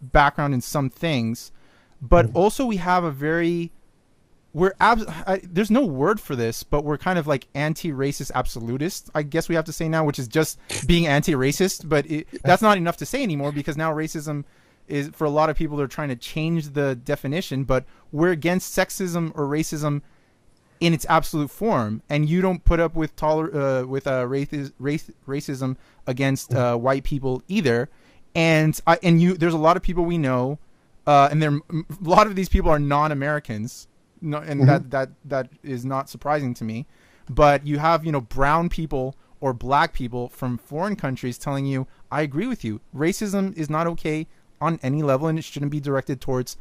background in some things, but also we have a very there's no word for this, but we're kind of like anti-racist absolutists, I guess we have to say now, which is just being anti-racist. But that's not enough to say anymore, because now racism is, for a lot of people, they're trying to change the definition. But we're against sexism or racism in its absolute form, and you don't put up with racism against white people either. And there's a lot of people we know, and a lot of these people are non-Americans. No, and that is not surprising to me. But you have, brown people or black people from foreign countries telling you, I agree with you. Racism is not okay on any level, and it shouldn't be directed towards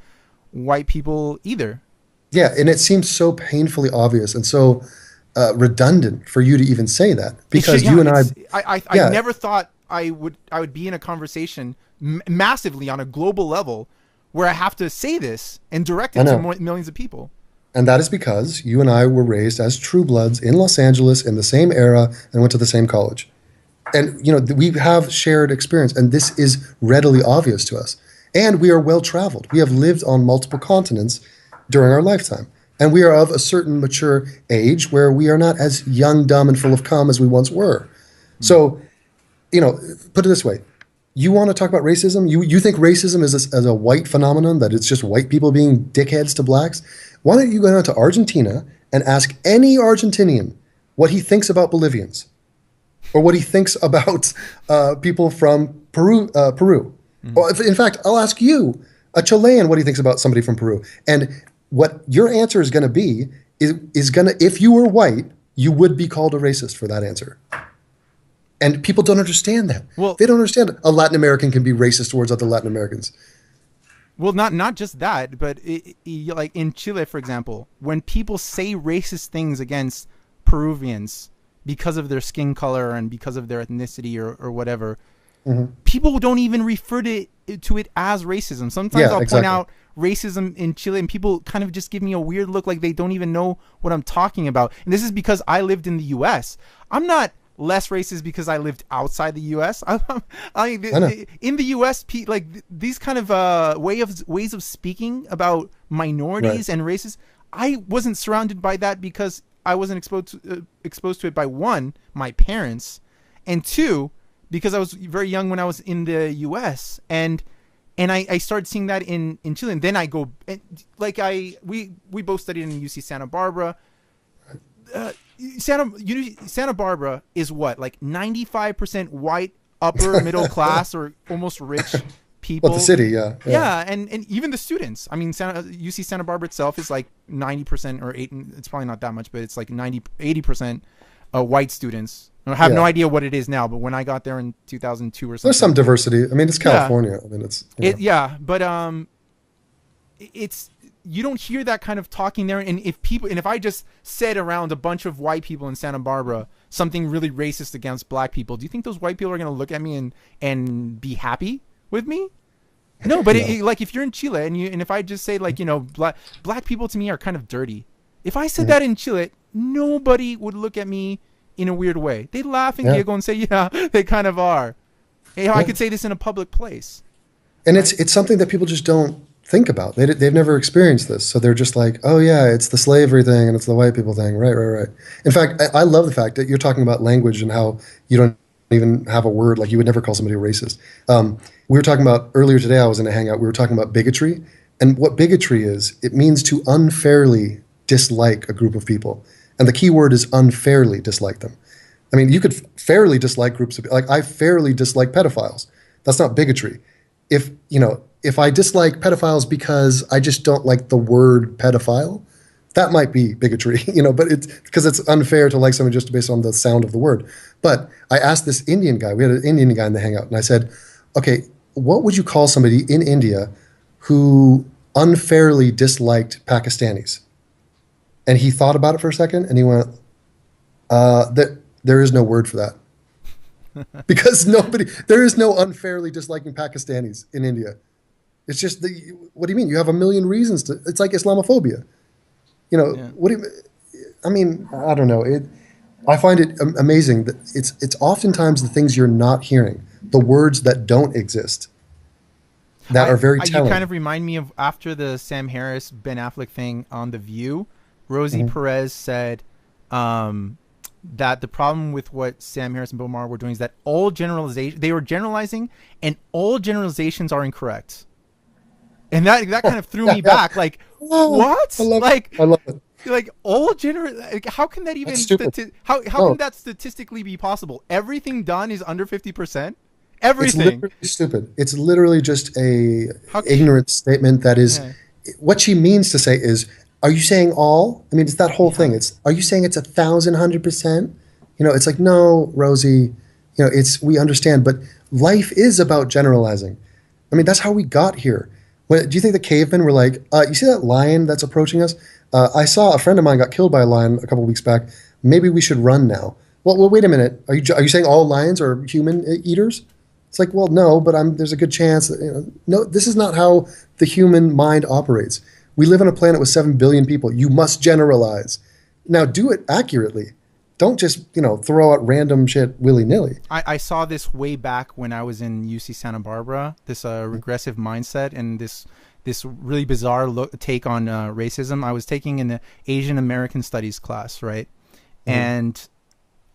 white people either. Yeah, and it seems so painfully obvious and so redundant for you to even say that, because you and I never thought I would be in a conversation massively on a global level where I have to say this and direct it to millions of people. And that is because you and I were raised as true bloods in Los Angeles in the same era and went to the same college. And, we have shared experience, and this is readily obvious to us. And we are well traveled. We have lived on multiple continents during our lifetime. And we are of a certain mature age where we are not as young, dumb, and full of cum as we once were. So, put it this way. You want to talk about racism? You think racism is a white phenomenon, that it's just white people being dickheads to blacks? Why don't you go down to Argentina and ask any Argentinian what he thinks about Bolivians, or what he thinks about people from Peru? Or in fact, I'll ask you, a Chilean, what he thinks about somebody from Peru. And what your answer is going to be is going to, if you were white, you would be called a racist for that answer. And people don't understand that. Well, they don't understand a Latin American can be racist towards other Latin Americans. Well, not just that, but like in Chile, for example, when people say racist things against Peruvians because of their skin color and because of their ethnicity or whatever, people don't even refer to it as racism. Sometimes I'll point out racism in Chile and people kind of just give me a weird look like they don't even know what I'm talking about. And this is because I lived in the US. I'm not less racist because I lived outside the US. In the US, like these kind of ways of speaking about minorities and races, I wasn't surrounded by that because I wasn't exposed to it by one, my parents, and two, because I was very young when I was in the US, and I started seeing that in Chile. And then I go, we both studied in UC Santa Barbara. Santa Barbara is what, like 95% white, upper middle class, or almost rich people. Well, the city, yeah. And even the students. I mean, UC Santa Barbara itself is like 90% or 8. It's probably not that much, but it's like 80% white students. I have no idea what it is now, but when I got there in 2002 or something, there's some diversity. I mean, it's California. I mean, it's but it's, you don't hear that kind of talking there. And if I just said around a bunch of white people in Santa Barbara something really racist against black people, do you think those white people are going to look at me and be happy with me? No, but like if you're in Chile and if I just say like, black people to me are kind of dirty. If I said that in Chile, nobody would look at me in a weird way. They'd laugh and giggle and say, yeah, they kind of are. Hey, I could say this in a public place. And it's something that people just don't think about. They've never experienced this. So they're just like, oh yeah, it's the slavery thing and it's the white people thing. Right. In fact, I love the fact that you're talking about language and how you don't even have a word. Like you would never call somebody a racist. We were talking about earlier today, I was in a hangout, we were talking about bigotry. And what bigotry is, it means to unfairly dislike a group of people. And the key word is unfairly dislike them. I mean, you could fairly dislike groups of, like I fairly dislike pedophiles. That's not bigotry. If I dislike pedophiles because I just don't like the word pedophile, that might be bigotry, but it's because it's unfair to like someone just based on the sound of the word. But I asked this Indian guy, we had an Indian guy in the hangout, and I said, okay, what would you call somebody in India who unfairly disliked Pakistanis? And he thought about it for a second and he went, there is no word for that. Because there is no unfairly disliking Pakistanis in India. It's just, what do you mean? You have a million reasons to, it's like Islamophobia. What do you, I mean, I don't know. I find it amazing that it's oftentimes the things you're not hearing, the words that don't exist, that are very telling. You kind of remind me of after the Sam Harris, Ben Affleck thing on The View, Rosie Perez said, that the problem with what Sam Harris and Bill Maher were doing is that they were generalizing, and all generalizations are incorrect. And that kind of threw me back. Like, what? I love it. Like how can that even how can that statistically be possible? Everything done is under 50%. Everything. It's literally stupid. It's literally just a ignorant statement that is what she means to say is, are you saying all? I mean, it's that whole thing. Are you saying it's 1,100%? It's like, no, Rosie, we understand, but life is about generalizing. I mean, that's how we got here. Do you think the cavemen were like, you see that lion that's approaching us? I saw a friend of mine got killed by a lion a couple of weeks back. Maybe we should run now. Well, wait a minute. Are you saying all lions are human eaters? It's like, well, no, but there's a good chance that, no, this is not how the human mind operates. We live on a planet with 7 billion people. You must generalize. Now do it accurately. Don't just, throw out random shit willy-nilly. I saw this way back when I was in UC Santa Barbara, this regressive mindset and this really bizarre take on racism. I was taking an Asian American Studies class, right? And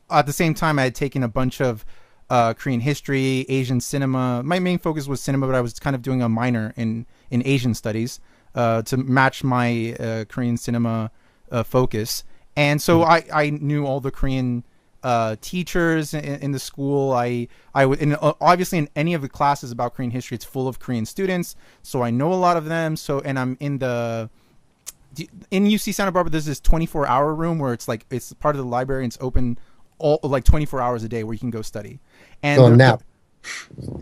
at the same time, I had taken a bunch of Korean history, Asian cinema. My main focus was cinema, but I was kind of doing a minor in Asian studies to match my Korean cinema focus. And so I knew all the Korean teachers in the school. I would, obviously in any of the classes about Korean history, it's full of Korean students. So I know a lot of them. And I'm in UC Santa Barbara, there's this 24-hour room where it's part of the library and it's open all 24 hours a day where you can go study. And nap.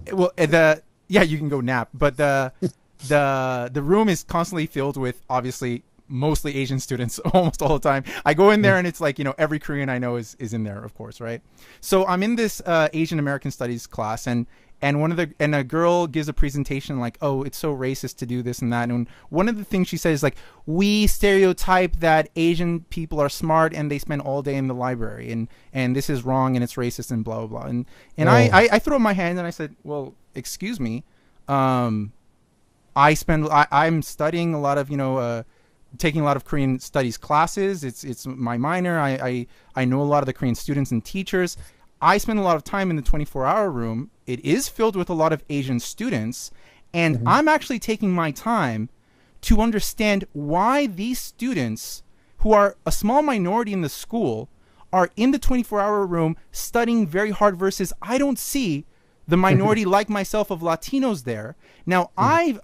You can go nap, but the room is constantly filled with obviously mostly Asian students almost all the time. I go in there and it's like, every Korean I know is in there, of course, right? So I'm in this Asian American Studies class, and and a girl gives a presentation like, oh, it's so racist to do this and that, and one of the things she says is like, we stereotype that Asian people are smart and they spend all day in the library, and this is wrong and it's racist and blah blah blah. And I throw up my hand and I said, well, excuse me, I'm studying a lot of taking a lot of Korean studies classes. It's my minor. I know a lot of the Korean students and teachers. I spend a lot of time in the 24-hour room. It is filled with a lot of Asian students, and I'm actually taking my time to understand why these students, who are a small minority in the school, are in the 24-hour room studying very hard, versus I don't see the minority like myself of Latinos there. Now, I've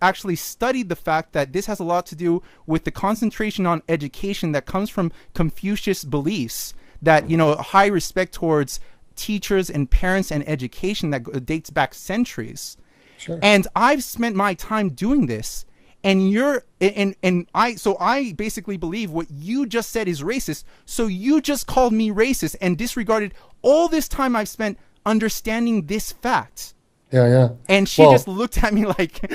actually studied the fact that this has a lot to do with the concentration on education that comes from Confucius beliefs, that, high respect towards teachers and parents and education that dates back centuries. Sure. And I've spent my time doing this, and I basically believe what you just said is racist. So you just called me racist and disregarded all this time I've spent understanding this fact. Yeah. And she just looked at me like,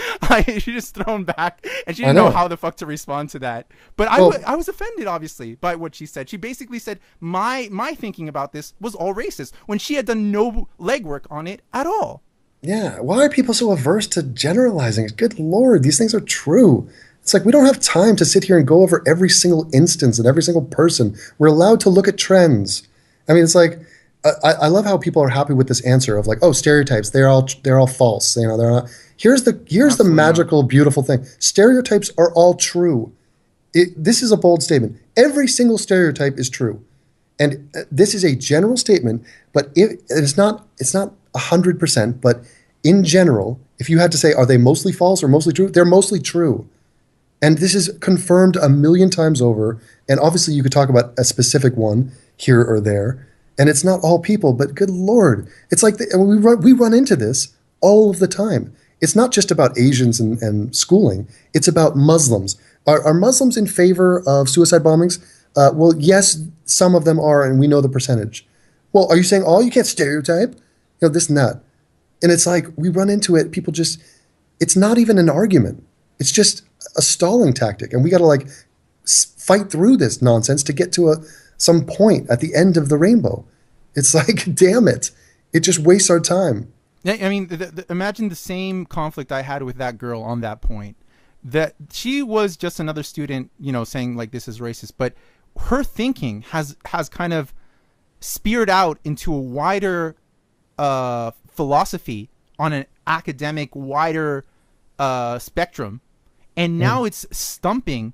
she just thrown back, and she didn't know how the fuck to respond to that. But I was offended, obviously, by what she said. She basically said my thinking about this was all racist, when she had done no legwork on it at all. Yeah. Why are people so averse to generalizing? Good Lord, these things are true. It's like, we don't have time to sit here and go over every single instance and every single person. We're allowed to look at trends. I mean, it's like, I love how people are happy with this answer of like, oh, stereotypes, they're all false. They're not. Here's the magical, beautiful thing. Stereotypes are all true. This is a bold statement. Every single stereotype is true, and this is a general statement. But it's not 100%. But in general, if you had to say, are they mostly false or mostly true? They're mostly true, and this is confirmed a million times over. And obviously, you could talk about a specific one here or there. And it's not all people, but good Lord, it's like we run into this all of the time. It's not just about Asians and schooling. It's about Muslims. Are Muslims in favor of suicide bombings? Well, yes, some of them are, and we know the percentage. Well, are you saying, oh, you can't stereotype? This and that. And it's like, we run into it. People just, it's not even an argument. It's just a stalling tactic. And we got to fight through this nonsense to get to some point at the end of the rainbow. It's like, damn it. It just wastes our time. Yeah, I mean, imagine the same conflict I had with that girl on that point. That she was just another student, saying like, this is racist. But her thinking has kind of speared out into a wider philosophy on an academic, wider spectrum. And now it's stumping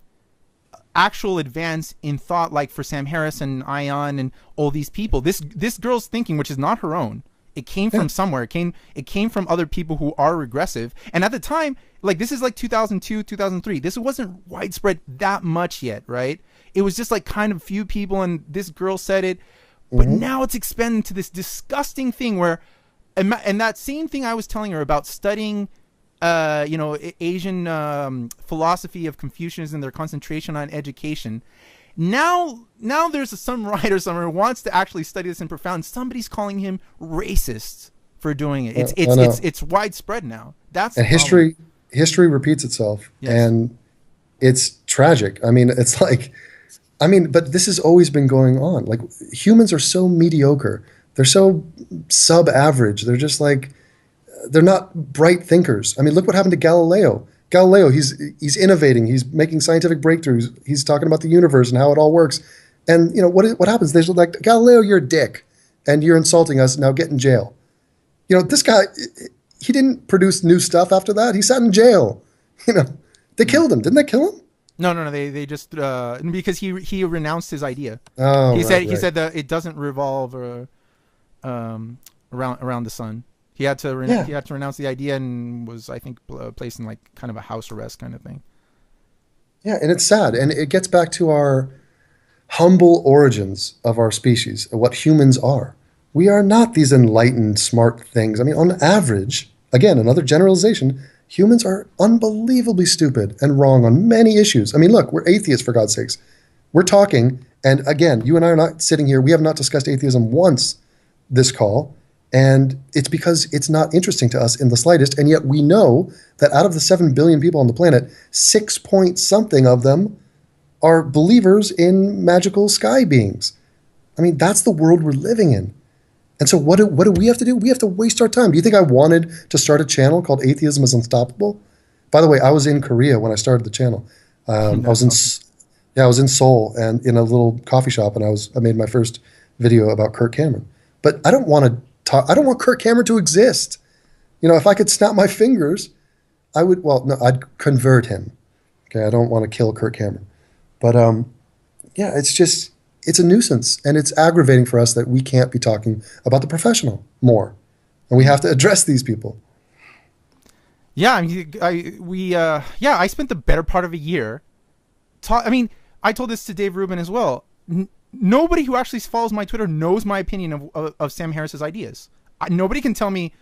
actual advance in thought, like for Sam Harris and Ion and all these people. This girl's thinking, which is not her own, it came from somewhere. It came from other people who are regressive. And at the time, like, this is like 2002, 2003. This wasn't widespread that much yet, right? It was just like kind of few people, and this girl said it. But now it's expanding to this disgusting thing where, and that same thing I was telling her about studying Asian philosophy of Confucianism and their concentration on education. Now there's some writer somewhere who wants to actually study this in profound. Somebody's calling him racist for doing it. It's widespread now. And history repeats itself, and it's tragic. I mean, it's like, but this has always been going on. Like, humans are so mediocre. They're so sub-average. They're just like, they're not bright thinkers. I mean, look what happened to Galileo. Galileo, he's innovating. He's making scientific breakthroughs. He's talking about the universe and how it all works. And what happens? They're like, Galileo, you're a dick, and you're insulting us. Now get in jail. This guy, he didn't produce new stuff after that. He sat in jail. They killed him. Didn't they kill him? No. They just because he renounced his idea. Oh, he said that it doesn't revolve around the sun. He had to renounce the idea, and was, I think, placed in like kind of a house arrest kind of thing. Yeah, and it's sad, and it gets back to our humble origins of our species, what humans are. We are not these enlightened, smart things. I mean, on average, again, another generalization, humans are unbelievably stupid and wrong on many issues. I mean, look, we're atheists, for God's sakes. We're talking, and again, you and I are not sitting here. We have not discussed atheism once this call. And it's because it's not interesting to us in the slightest. And yet we know that out of the 7 billion people on the planet, 6 point something of them are believers in magical sky beings. I mean, that's the world we're living in. And so what do we have to do? We have to waste our time. Do you think I wanted to start a channel called Atheism-is-Unstoppable? By the way, I was in Korea when I started the channel. I was in Seoul and in a little coffee shop, and I made my first video about Kirk Cameron. But I don't want Kirk Cameron to exist. You know, if I could snap my fingers, I would. Well, no, I'd convert him. Okay, I don't want to kill Kirk Cameron. But yeah, it's a nuisance, and it's aggravating for us that we can't be talking about the professional more, and we have to address these people. Yeah, I mean, I spent the better part of a year. I told this to Dave Rubin as well. Nobody who actually follows my Twitter knows my opinion of Sam Harris's ideas. Nobody can tell me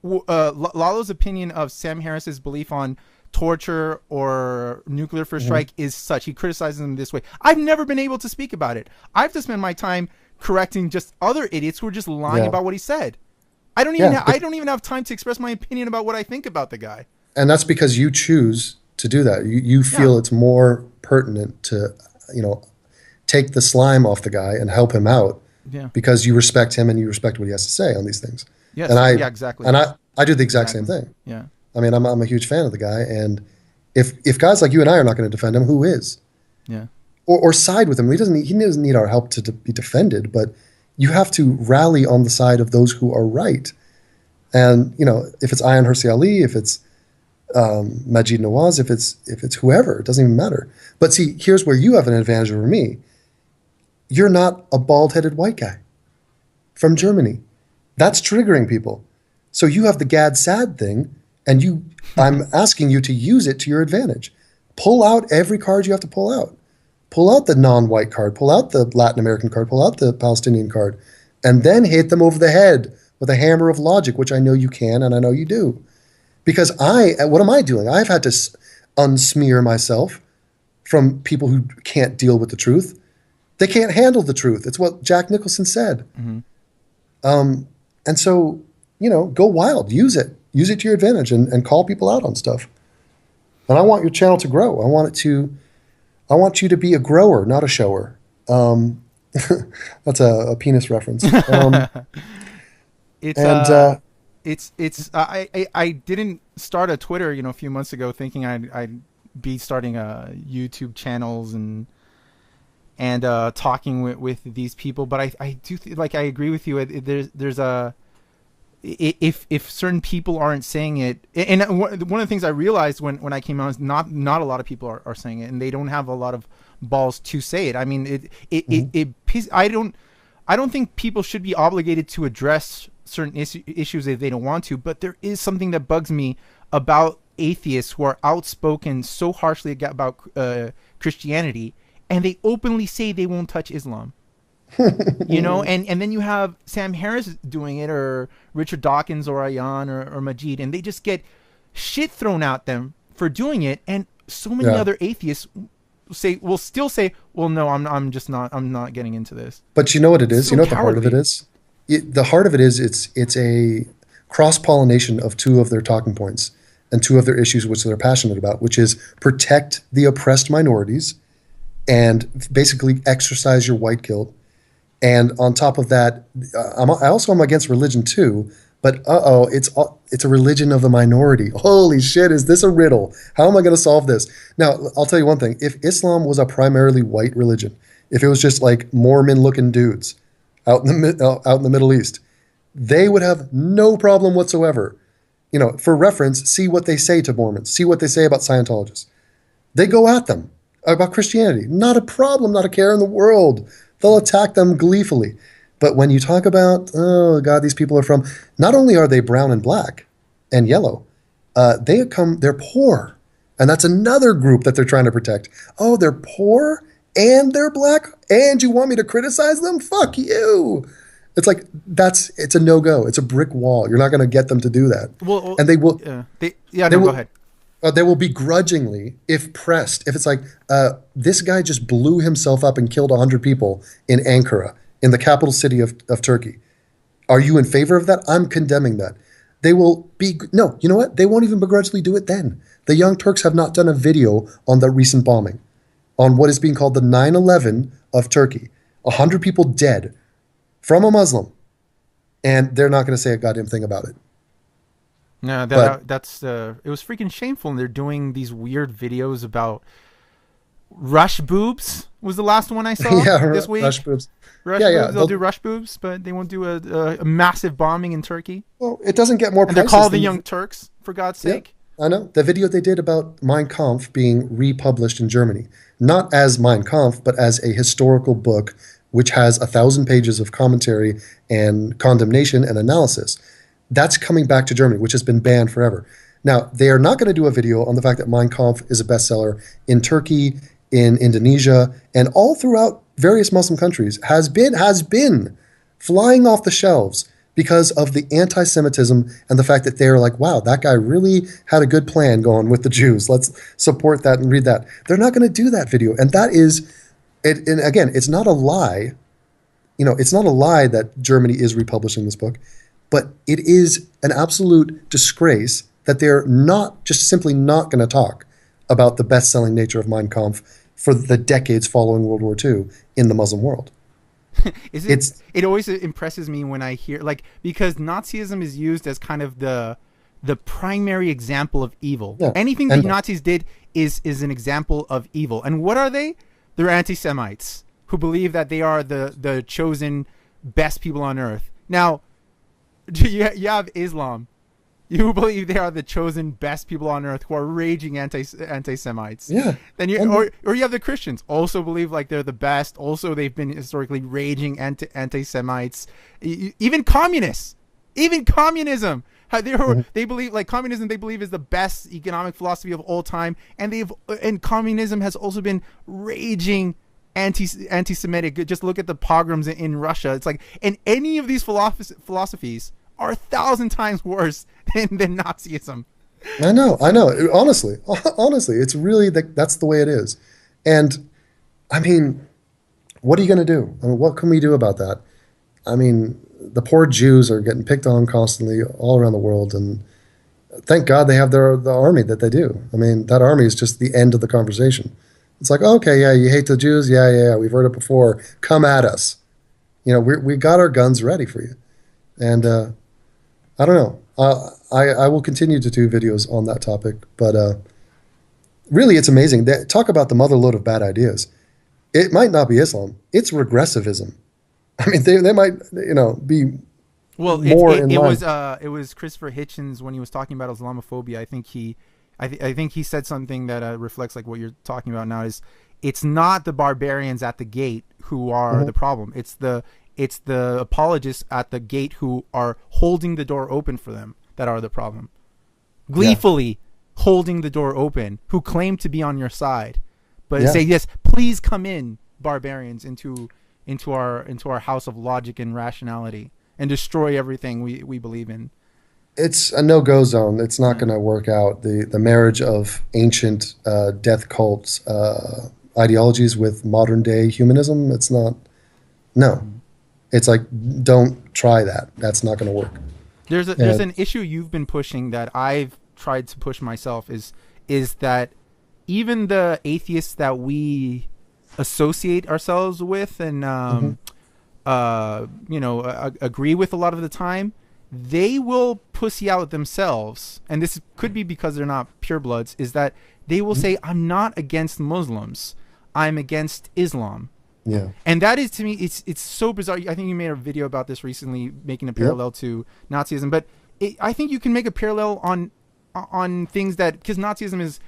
Lalo's opinion of Sam Harris's belief on torture or nuclear first strike is such. He criticizes them this way. I've never been able to speak about it. I have to spend my time correcting just other idiots who are just lying about what he said. I don't even have time to express my opinion about what I think about the guy. And that's because you choose to do that. You feel it's more pertinent to, take the slime off the guy and help him out because you respect him and you respect what he has to say on these things. Yes, and exactly. And I do the exact same thing. Yeah. I mean, I'm a huge fan of the guy, and if guys like you and I are not going to defend him, who is? Yeah. Or side with him. He doesn't need our help to be defended, but you have to rally on the side of those who are right. And if it's Ayaan Hirsi Ali, if it's Majid Nawaz, if it's whoever, it doesn't even matter. But see, here's where you have an advantage over me. You're not a bald-headed white guy from Germany. That's triggering people. So you have the Gad Sad thing, and I'm asking you to use it to your advantage. Pull out every card you have to pull out. Pull out the non-white card, pull out the Latin American card, pull out the Palestinian card, and then hit them over the head with a hammer of logic, which I know you can and I know you do. Because what am I doing? I've had to unsmear myself from people who can't deal with the truth. They can't handle the truth. It's what Jack Nicholson said. Mm-hmm. And so, go wild. Use it. Use it to your advantage and call people out on stuff. And I want your channel to grow. I want you to be a grower, not a shower. That's a penis reference. I didn't start a Twitter, a few months ago thinking I'd be starting YouTube channels and talking with these people, but I do I agree with you. There's a if certain people aren't saying it, and one of the things I realized when I came out is not a lot of people are saying it, and they don't have a lot of balls to say it. I mean, I don't think people should be obligated to address certain issues if they don't want to, but there is something that bugs me about atheists who are outspoken so harshly about Christianity, and they openly say they won't touch Islam. And then you have Sam Harris doing it, or Richard Dawkins, or Ayaan, or Majid, and they just get shit thrown at them for doing it, and so many other atheists will still say, well, no, I'm not getting into this. But you know what it is? So what the heart of it is? The heart of it is it's a cross-pollination of two of their talking points and two of their issues which they're passionate about, which is protect the oppressed minorities and basically exercise your white guilt. And on top of that, I also am against religion too, but it's a religion of the minority. Holy shit, is this a riddle? How am I going to solve this? Now, I'll tell you one thing. If Islam was a primarily white religion, if it was just like Mormon-looking dudes out in the Middle East, they would have no problem whatsoever. For reference, see what they say to Mormons. See what they say about Scientologists. They go at them about Christianity. Not a problem, not a care in the world. They'll attack them gleefully. But when you talk about, oh God, these people are from, not only are they brown and black and yellow, they're poor. And that's another group that they're trying to protect. Oh, they're poor and they're black and you want me to criticize them? Fuck you. It's like, it's a no-go. It's a brick wall. You're not going to get them to do that. Well, and they will. Go ahead. They will begrudgingly, if pressed, if it's like, this guy just blew himself up and killed 100 people in Ankara, in the capital city of Turkey. Are you in favor of that? I'm condemning that. They will be, no, you know what? They won't even begrudgingly do it then. The Young Turks have not done a video on the recent bombing, on what is being called the 9/11 of Turkey. 100 people dead from a Muslim, and they're not going to say a goddamn thing about it. No, that's it was freaking shameful. And they're doing these weird videos about rush boobs. Was the last one I saw this week? Rush boobs. Rush boobs. They'll do rush boobs, but they won't do a massive bombing in Turkey. Well, it doesn't get more. And they're called the Young Turks, for God's sake. I know. The video they did about Mein Kampf being republished in Germany, not as Mein Kampf, but as a historical book, which has 1,000 pages of commentary and condemnation and analysis. That's coming back to Germany, which has been banned forever. Now, they are not going to do a video on the fact that Mein Kampf is a bestseller in Turkey, in Indonesia, and all throughout various Muslim countries, has been flying off the shelves because of the anti-Semitism and the fact that they're like, wow, that guy really had a good plan going with the Jews. Let's support that and read that. They're not going to do that video. And that is, and again, it's not a lie. You know, it's not a lie that Germany is republishing this book, but it is an absolute disgrace that they're not, just simply not going to talk about the best-selling nature of Mein Kampf for the decades following World War II in the Muslim world. It always impresses me when I hear, like, because Nazism is used as kind of the primary example of evil. Yeah. Anything that Nazis did is an example of evil. And what are they? They're anti-Semites who believe that they are the chosen best people on earth. Now, you have Islam. You believe they are the chosen best people on earth who are raging anti-Semites. Yeah. Then or you have the Christians, also believe like they're the best. Also, they've been historically raging anti-Semites. Even communists, even communism. They believe, like, communism, they believe is the best economic philosophy of all time, and communism has also been raging anti-Semitic. Just look at the pogroms in Russia. It's like, and any of these philosophies are 1,000 times worse than Nazism. I know. Honestly, it's really that's the way it is. And I mean, what are you going to do? I mean, what can we do about that? I mean, the poor Jews are getting picked on constantly all around the world, and thank God they have the army that they do. I mean, that army is just the end of the conversation. It's like, okay, yeah, you hate the Jews, yeah, we've heard it before. Come at us. You know, we got our guns ready for you, and I don't know. I will continue to do videos on that topic, but really, it's amazing. Talk about the motherload of bad ideas. It might not be Islam; it's regressivism. I mean, they might, be more in line. It was Christopher Hitchens when he was talking about Islamophobia. I think he said something that reflects like what you're talking about now. Is it's not the barbarians at the gate who are the problem. It's the apologists at the gate who are holding the door open for them that are the problem. Gleefully holding the door open, who claim to be on your side, but say, yes, please come in, barbarians, into our house of logic and rationality, and destroy everything we believe in. It's a no-go zone. It's not going to work out. The marriage of ancient death cults ideologies with modern-day humanism, it's not. No. It's like, don't try that. That's not going to work. There's an issue you've been pushing that I've tried to push myself is that even the atheists that we associate ourselves with and agree with a lot of the time, they will pussy out themselves, and this could be because they're not purebloods, is that they will say, I'm not against Muslims, I'm against Islam. Yeah. And that is, to me, it's so bizarre. I think you made a video about this recently, making a parallel to Nazism, but I think you can make a parallel on things that, because Nazism is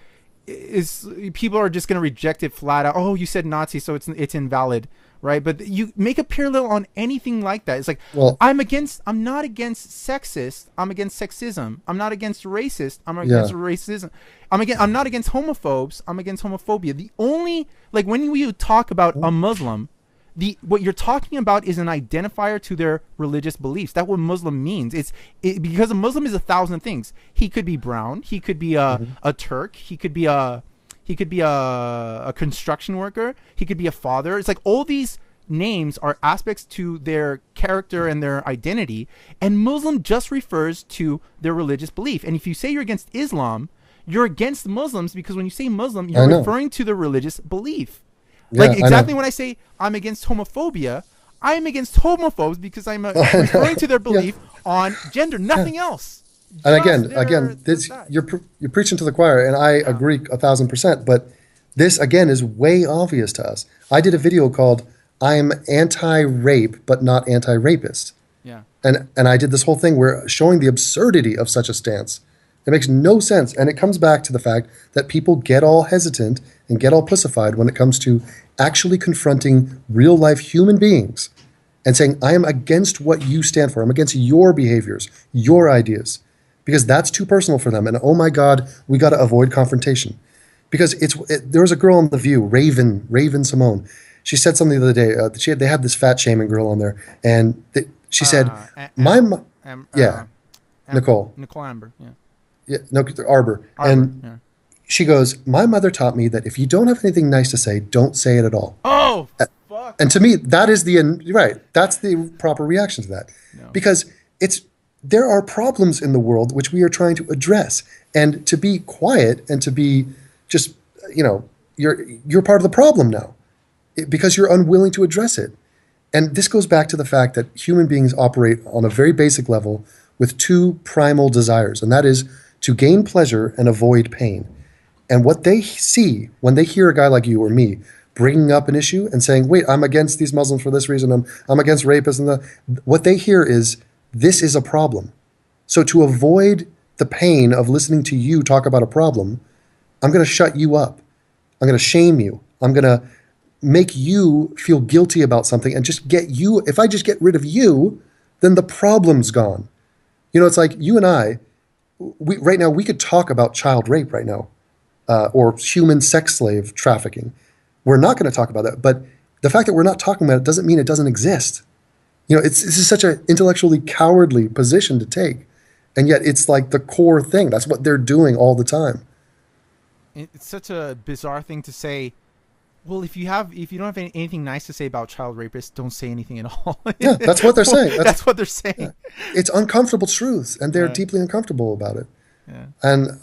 people are just going to reject it flat out. Oh, you said Nazi, so it's invalid, right? But you make a parallel on anything like that. It's like, well, I'm not against sexist, I'm against sexism. I'm not against racist, I'm against racism. I'm not against homophobes, I'm against homophobia. The only, like, when we talk about a Muslim, what you're talking about is an identifier to their religious beliefs. That's what Muslim means. Because a Muslim is 1,000 things. He could be brown. He could be a Turk. He could be a construction worker. He could be a father. It's like all these names are aspects to their character and their identity, and Muslim just refers to their religious belief. And if you say you're against Islam, you're against Muslims, because when you say Muslim, you're referring to the religious belief. Yeah, like exactly when I say I'm against homophobia, I'm against homophobes because I'm referring to their belief on gender, nothing else. And again, you're preaching to the choir, and I agree 1,000%. But this again is way obvious to us. I did a video called "I'm anti-rape but not anti-rapist." Yeah. And I did this whole thing where showing the absurdity of such a stance. It makes no sense, and it comes back to the fact that people get all hesitant and get all pussified when it comes to actually confronting real-life human beings and saying, I am against what you stand for. I'm against your behaviors, your ideas, because that's too personal for them. And oh my God, we got to avoid confrontation. Because there was a girl on The View, Raven Simone. She said something the other day. They had this fat shaming girl on there, and she said, Nicole Amber, yeah. Yeah, no, Arbor. And she goes, my mother taught me that if you don't have anything nice to say, don't say it at all. Oh, fuck. And to me, that is that's the proper reaction to that. No. Because there are problems in the world which we are trying to address. And to be quiet and to be just, you're part of the problem now because you're unwilling to address it. And this goes back to the fact that human beings operate on a very basic level with two primal desires, and that is to gain pleasure and avoid pain. And what they see when they hear a guy like you or me bringing up an issue and saying, wait, I'm against these Muslims for this reason, I'm against rapists, what they hear is, this is a problem. So to avoid the pain of listening to you talk about a problem, I'm going to shut you up. I'm going to shame you. I'm going to make you feel guilty about something and just get you. If I just get rid of you, then the problem's gone. It's like you and I, right now, we could talk about child rape right now, or human sex slave trafficking. We're not going to talk about that. But the fact that we're not talking about it doesn't mean it doesn't exist. This is such an intellectually cowardly position to take. And yet it's like the core thing. That's what they're doing all the time. It's such a bizarre thing to say. Well, if you don't have anything nice to say about child rapists, don't say anything at all. Yeah, that's what they're saying. That's what they're saying. Yeah. It's uncomfortable truths, and they're deeply uncomfortable about it. Yeah. And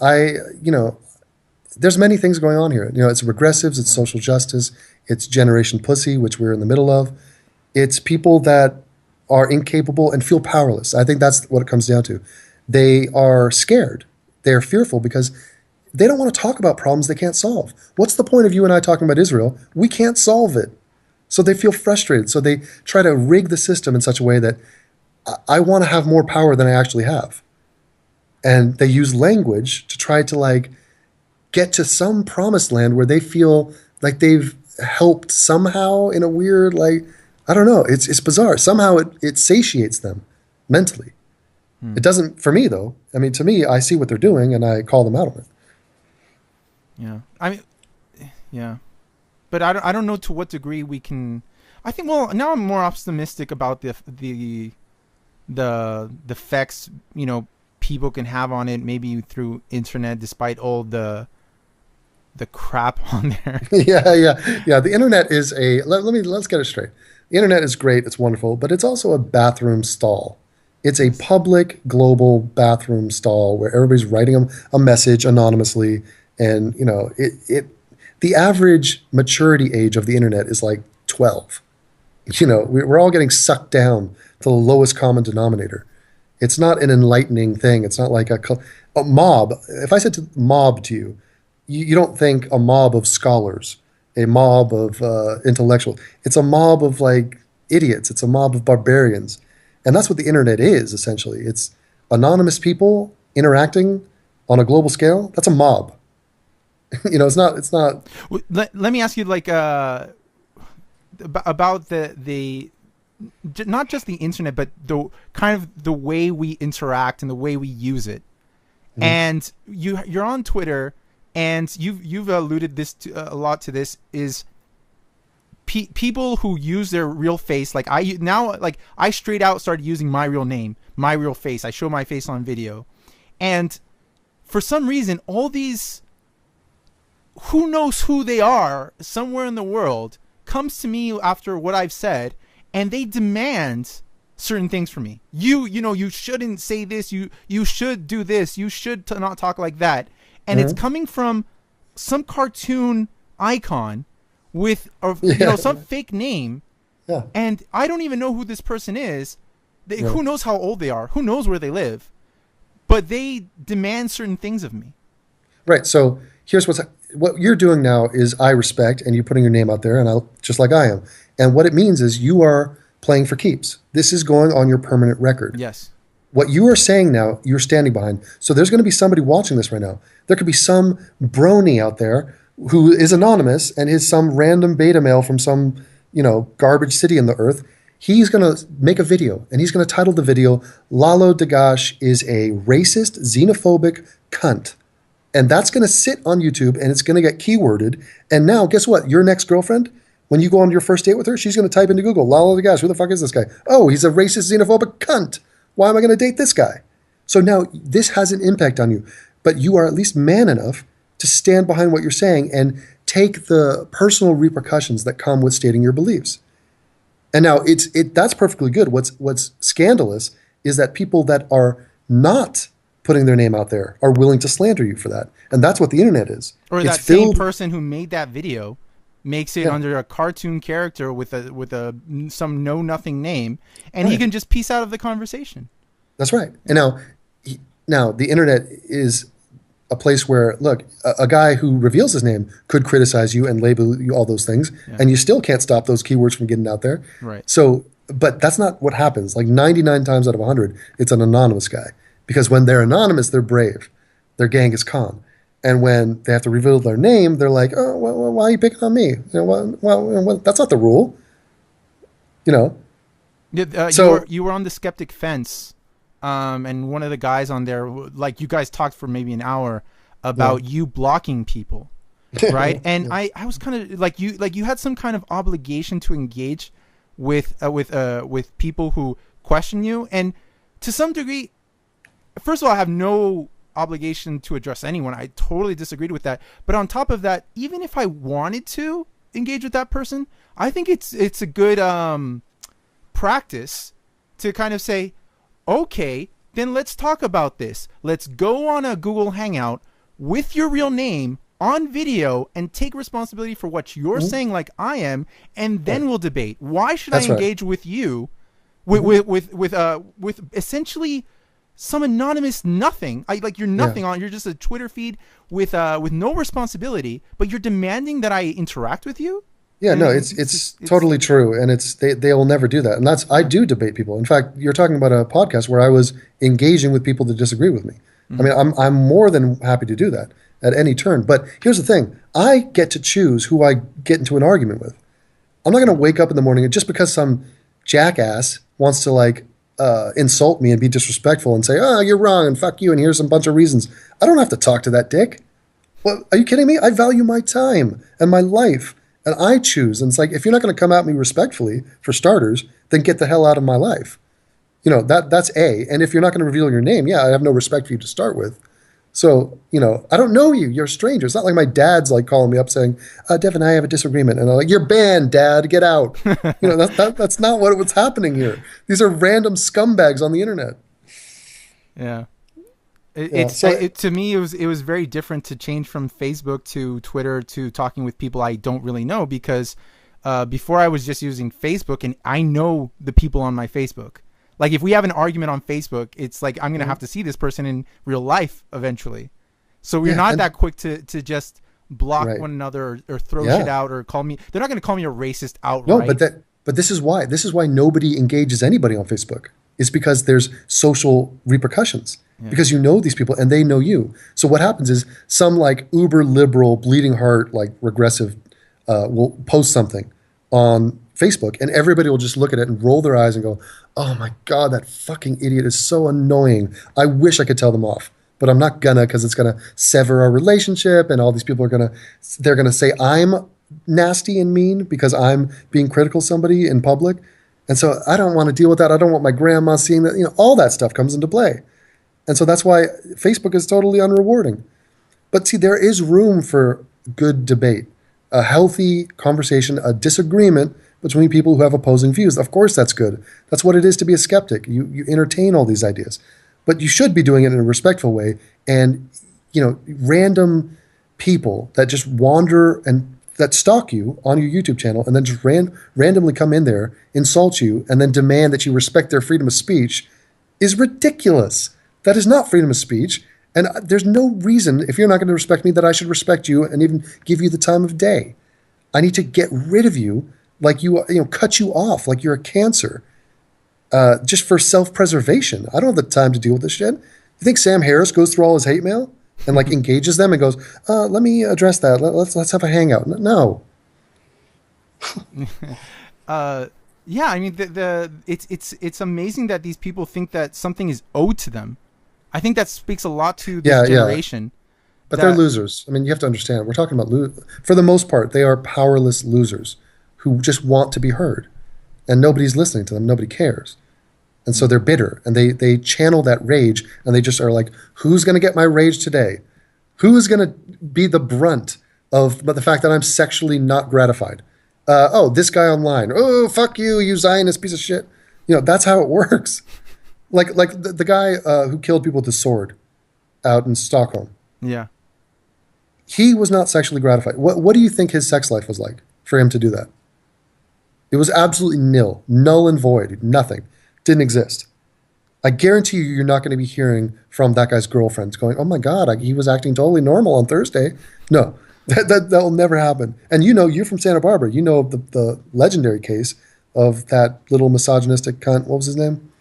there's many things going on here. It's regressives, it's social justice, it's Generation Pussy, which we're in the middle of. It's people that are incapable and feel powerless. I think that's what it comes down to. They are scared. They're fearful because they don't want to talk about problems they can't solve. What's the point of you and I talking about Israel? We can't solve it. So they feel frustrated. So they try to rig the system in such a way that I want to have more power than I actually have. And they use language to try to get to some promised land where they feel like they've helped somehow in a weird, I don't know. It's bizarre. Somehow it satiates them mentally. It doesn't for me though. I mean, to me, I see what they're doing and I call them out on it. Yeah, I mean, yeah, but I don't know to what degree we can. I think now I'm more optimistic about the effects people can have on it, maybe through internet, despite all the crap on there. Yeah. The internet is let's get it straight. The internet is great, it's wonderful, but it's also a bathroom stall. It's a public global bathroom stall where everybody's writing a message anonymously. And, the average maturity age of the internet is 12. We're all getting sucked down to the lowest common denominator. It's not an enlightening thing. It's not like a mob. If I said mob to you, you don't think a mob of scholars, a mob of intellectuals. It's a mob of idiots. It's a mob of barbarians. And that's what the internet is, essentially. It's anonymous people interacting on a global scale. That's a mob. It's not. Let me ask you about the not just the internet, but the kind of the way we interact and the way we use it. Mm-hmm. And you're on Twitter, and you've alluded this a lot to this is people who use their real face. I straight out started using my real name, my real face. I show my face on video, and for some reason, all these. Who knows who they are somewhere in the world comes to me after what I've said, and they demand certain things from me. You shouldn't say this. You should do this. You should not talk like that. And it's coming from some cartoon icon with some fake name. Yeah. And I don't even know who this person is. Who knows how old they are? Who knows where they live? But they demand certain things of me. Right. So here's what you're doing now is I respect, and you're putting your name out there, and just like I am. And what it means is you are playing for keeps. This is going on your permanent record. Yes. What you are saying now, you're standing behind. So there's going to be somebody watching this right now. There could be some brony out there who is anonymous and is some random beta male from some, garbage city in the earth. He's going to make a video, and he's going to title the video, Lalo Dagach is a racist, xenophobic cunt. And that's going to sit on YouTube, and it's going to get keyworded. And now, guess what? Your next girlfriend, when you go on your first date with her, she's going to type into Google, Lalo Dagach, who the fuck is this guy? Oh, he's a racist, xenophobic cunt. Why am I going to date this guy? So now this has an impact on you. But you are at least man enough to stand behind what you're saying and take the personal repercussions that come with stating your beliefs. And now that's perfectly good. What's scandalous is that people that are not putting their name out there are willing to slander you for that. And that's what the internet is. Or that same person who made that video makes it under a cartoon character with some know-nothing name, and he can just piece out of the conversation. That's right. And now the internet is a place where, look, a guy who reveals his name could criticize you and label you all those things, and you still can't stop those keywords from getting out there. Right. So, but that's not what happens. Like 99 times out of 100, it's an anonymous guy. Because when they're anonymous, they're brave. They're Genghis Khan. And when they have to reveal their name, they're like, oh, well, why are you picking on me? Well, that's not the rule. So you were on the skeptic fence, and one of the guys on there, like, you guys talked for maybe an hour about you blocking people, right? And I was kind of like you had some kind of obligation to engage with people who question you, and to some degree, first of all, I have no obligation to address anyone. I totally disagreed with that. But on top of that, even if I wanted to engage with that person, I think it's a good practice to kind of say, okay, then let's talk about this. Let's go on a Google Hangout with your real name on video and take responsibility for what you're saying, like I am, and then we'll debate. Why should I engage with you with essentially some anonymous nothing? You're nothing on. You're just a Twitter feed with no responsibility, but you're demanding that I interact with you. Yeah, no, it's totally true, and they will never do that. And I do debate people. In fact, you're talking about a podcast where I was engaging with people that disagree with me. I mean, I'm more than happy to do that at any turn. But here's the thing: I get to choose who I get into an argument with. I'm not going to wake up in the morning and just because some jackass wants to insult me and be disrespectful and say, oh, you're wrong and fuck you and here's a bunch of reasons. I don't have to talk to that dick. Well, are you kidding me? I value my time and my life, and I choose. And it's like, if you're not going to come at me respectfully, for starters, then get the hell out of my life. That's A. And if you're not going to reveal your name, I have no respect for you to start with. So, I don't know you. You're a stranger. It's not like my dad's calling me up saying, Devon, I have a disagreement. And I'm like, you're banned, Dad. Get out. That's not what's happening here. These are random scumbags on the internet. Yeah. To me, it was very different to change from Facebook to Twitter to talking with people I don't really know, because before I was just using Facebook, and I know the people on my Facebook. Like, if we have an argument on Facebook, it's like I'm going to have to see this person in real life eventually. So we're not that quick to just block one another or throw shit out or call me. They're not going to call me a racist outright. No, but this is why. This is why nobody engages anybody on Facebook. It's because there's social repercussions. Yeah. Because you know these people and they know you. So what happens is some uber liberal, bleeding heart, regressive will post something on Facebook, and everybody will just look at it and roll their eyes and go, oh my God, that fucking idiot is so annoying. I wish I could tell them off, but I'm not gonna, because it's gonna sever our relationship, and all these people they're gonna say I'm nasty and mean because I'm being critical of somebody in public. And so I don't want to deal with that. I don't want my grandma seeing that. All that stuff comes into play. And so that's why Facebook is totally unrewarding. But see, there is room for good debate. a healthy conversation, a disagreement between people who have opposing views. Of course, that's good. That's what it is to be a skeptic. You entertain all these ideas, but you should be doing it in a respectful way. And random people that just wander and that stalk you on your YouTube channel and then just randomly come in there, insult you, and then demand that you respect their freedom of speech is ridiculous. That is not freedom of speech. And there's no reason, if you're not going to respect me, that I should respect you and even give you the time of day. I need to get rid of you, like cut you off like you're a cancer, just for self-preservation. I don't have the time to deal with this shit. You think Sam Harris goes through all his hate mail and like engages them and goes, let me address that. Let's have a hangout. No. Yeah, I mean, it's amazing that these people think that something is owed to them. I think that speaks a lot to this generation. But they're losers. I mean, you have to understand. We're talking about for the most part, they are powerless losers who just want to be heard, and nobody's listening to them. Nobody cares, and so they're bitter, and they channel that rage, and they just are like, "Who's going to get my rage today? Who is going to be the brunt of the fact that I'm sexually not gratified? This guy online. Oh, fuck you, you Zionist piece of shit." That's how it works. Like the guy who killed people with the sword out in Stockholm. Yeah. He was not sexually gratified. What do you think his sex life was like for him to do that? It was absolutely nil, null and void, nothing. Didn't exist. I guarantee you're not going to be hearing from that guy's girlfriends going, "Oh my God, he was acting totally normal on Thursday." No, that will never happen. And you're from Santa Barbara. You know the legendary case of that little misogynistic cunt. What was his name?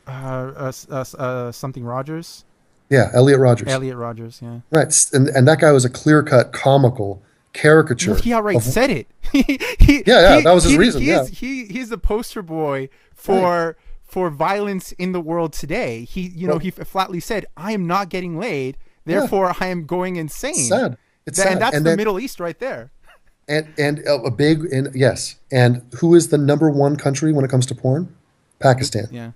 Something Rogers. Yeah, Elliot Rogers. Elliot Rogers, yeah. Right, and that guy was a clear-cut, comical caricature. Well, he outright said it. That was his reason. He's the poster boy for violence in the world today. He flatly said, "I am not getting laid, therefore I am going insane." Sad. It's sad. And that's the Middle East right there. And yes. And who is the number one country when it comes to porn? Pakistan. Yeah.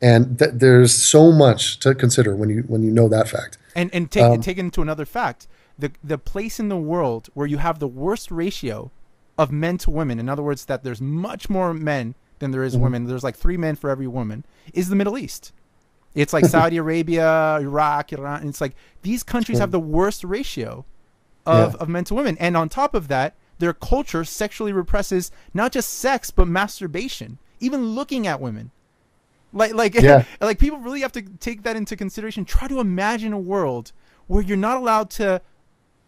And there's so much to consider when you know that fact. And take into another fact, the place in the world where you have the worst ratio of men to women, in other words, that there's much more men than there is women, there's like 3 men for every woman, is the Middle East. It's like Saudi Arabia, Iraq, Iran. It's like these countries have the worst ratio of men to women. And on top of that, their culture sexually represses not just sex, but masturbation, even looking at women. Like people really have to take that into consideration. Try to imagine a world where you're not allowed to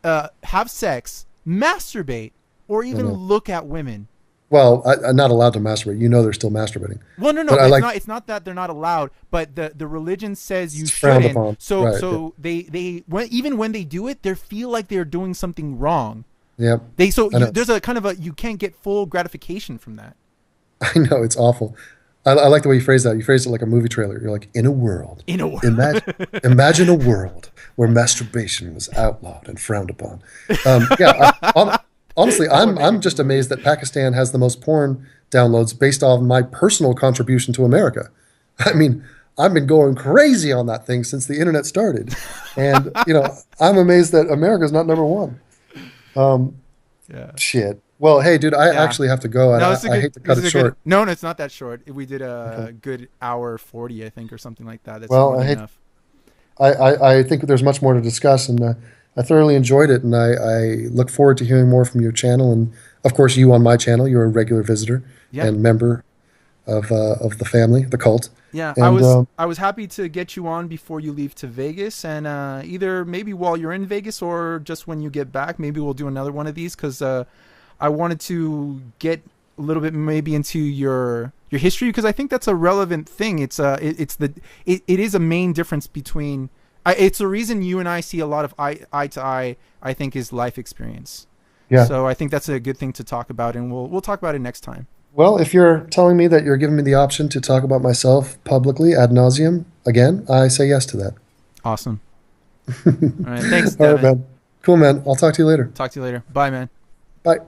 have sex, masturbate, or even look at women. Well, I'm not allowed to masturbate. They're still masturbating. Well, no, it's not that they're not allowed, but the religion says you shouldn't. Upon. So even when they do it, they feel like they're doing something wrong. Yep. There's a kind of you can't get full gratification from that. I know, it's awful. I like the way you phrase that. You phrased it like a movie trailer. You're like, in a world. Imagine a world where masturbation was outlawed and frowned upon. Honestly, I'm just amazed that Pakistan has the most porn downloads based off my personal contribution to America. I mean, I've been going crazy on that thing since the internet started. And, I'm amazed that America's not number one. Shit. Well, hey, dude, I actually have to go. And I hate to cut it short. No, it's not that short. We did a good hour 40, I think, or something like that. That's enough. I think there's much more to discuss, and I thoroughly enjoyed it, and I look forward to hearing more from your channel, and of course you on my channel. You're a regular visitor and member of the family, the cult. Yeah, and, I was happy to get you on before you leave to Vegas, and either maybe while you're in Vegas or just when you get back, maybe we'll do another one of these because I wanted to get a little bit maybe into your history because I think that's a relevant thing. It is a main difference between. It's the reason you and I see a lot of eye to eye. I think is life experience. Yeah. So I think that's a good thing to talk about, and we'll talk about it next time. Well, if you're telling me that you're giving me the option to talk about myself publicly ad nauseum again, I say yes to that. Awesome. All right. Thanks, Devon. All right, man. Cool, man. I'll talk to you later. Talk to you later. Bye, man. Bye.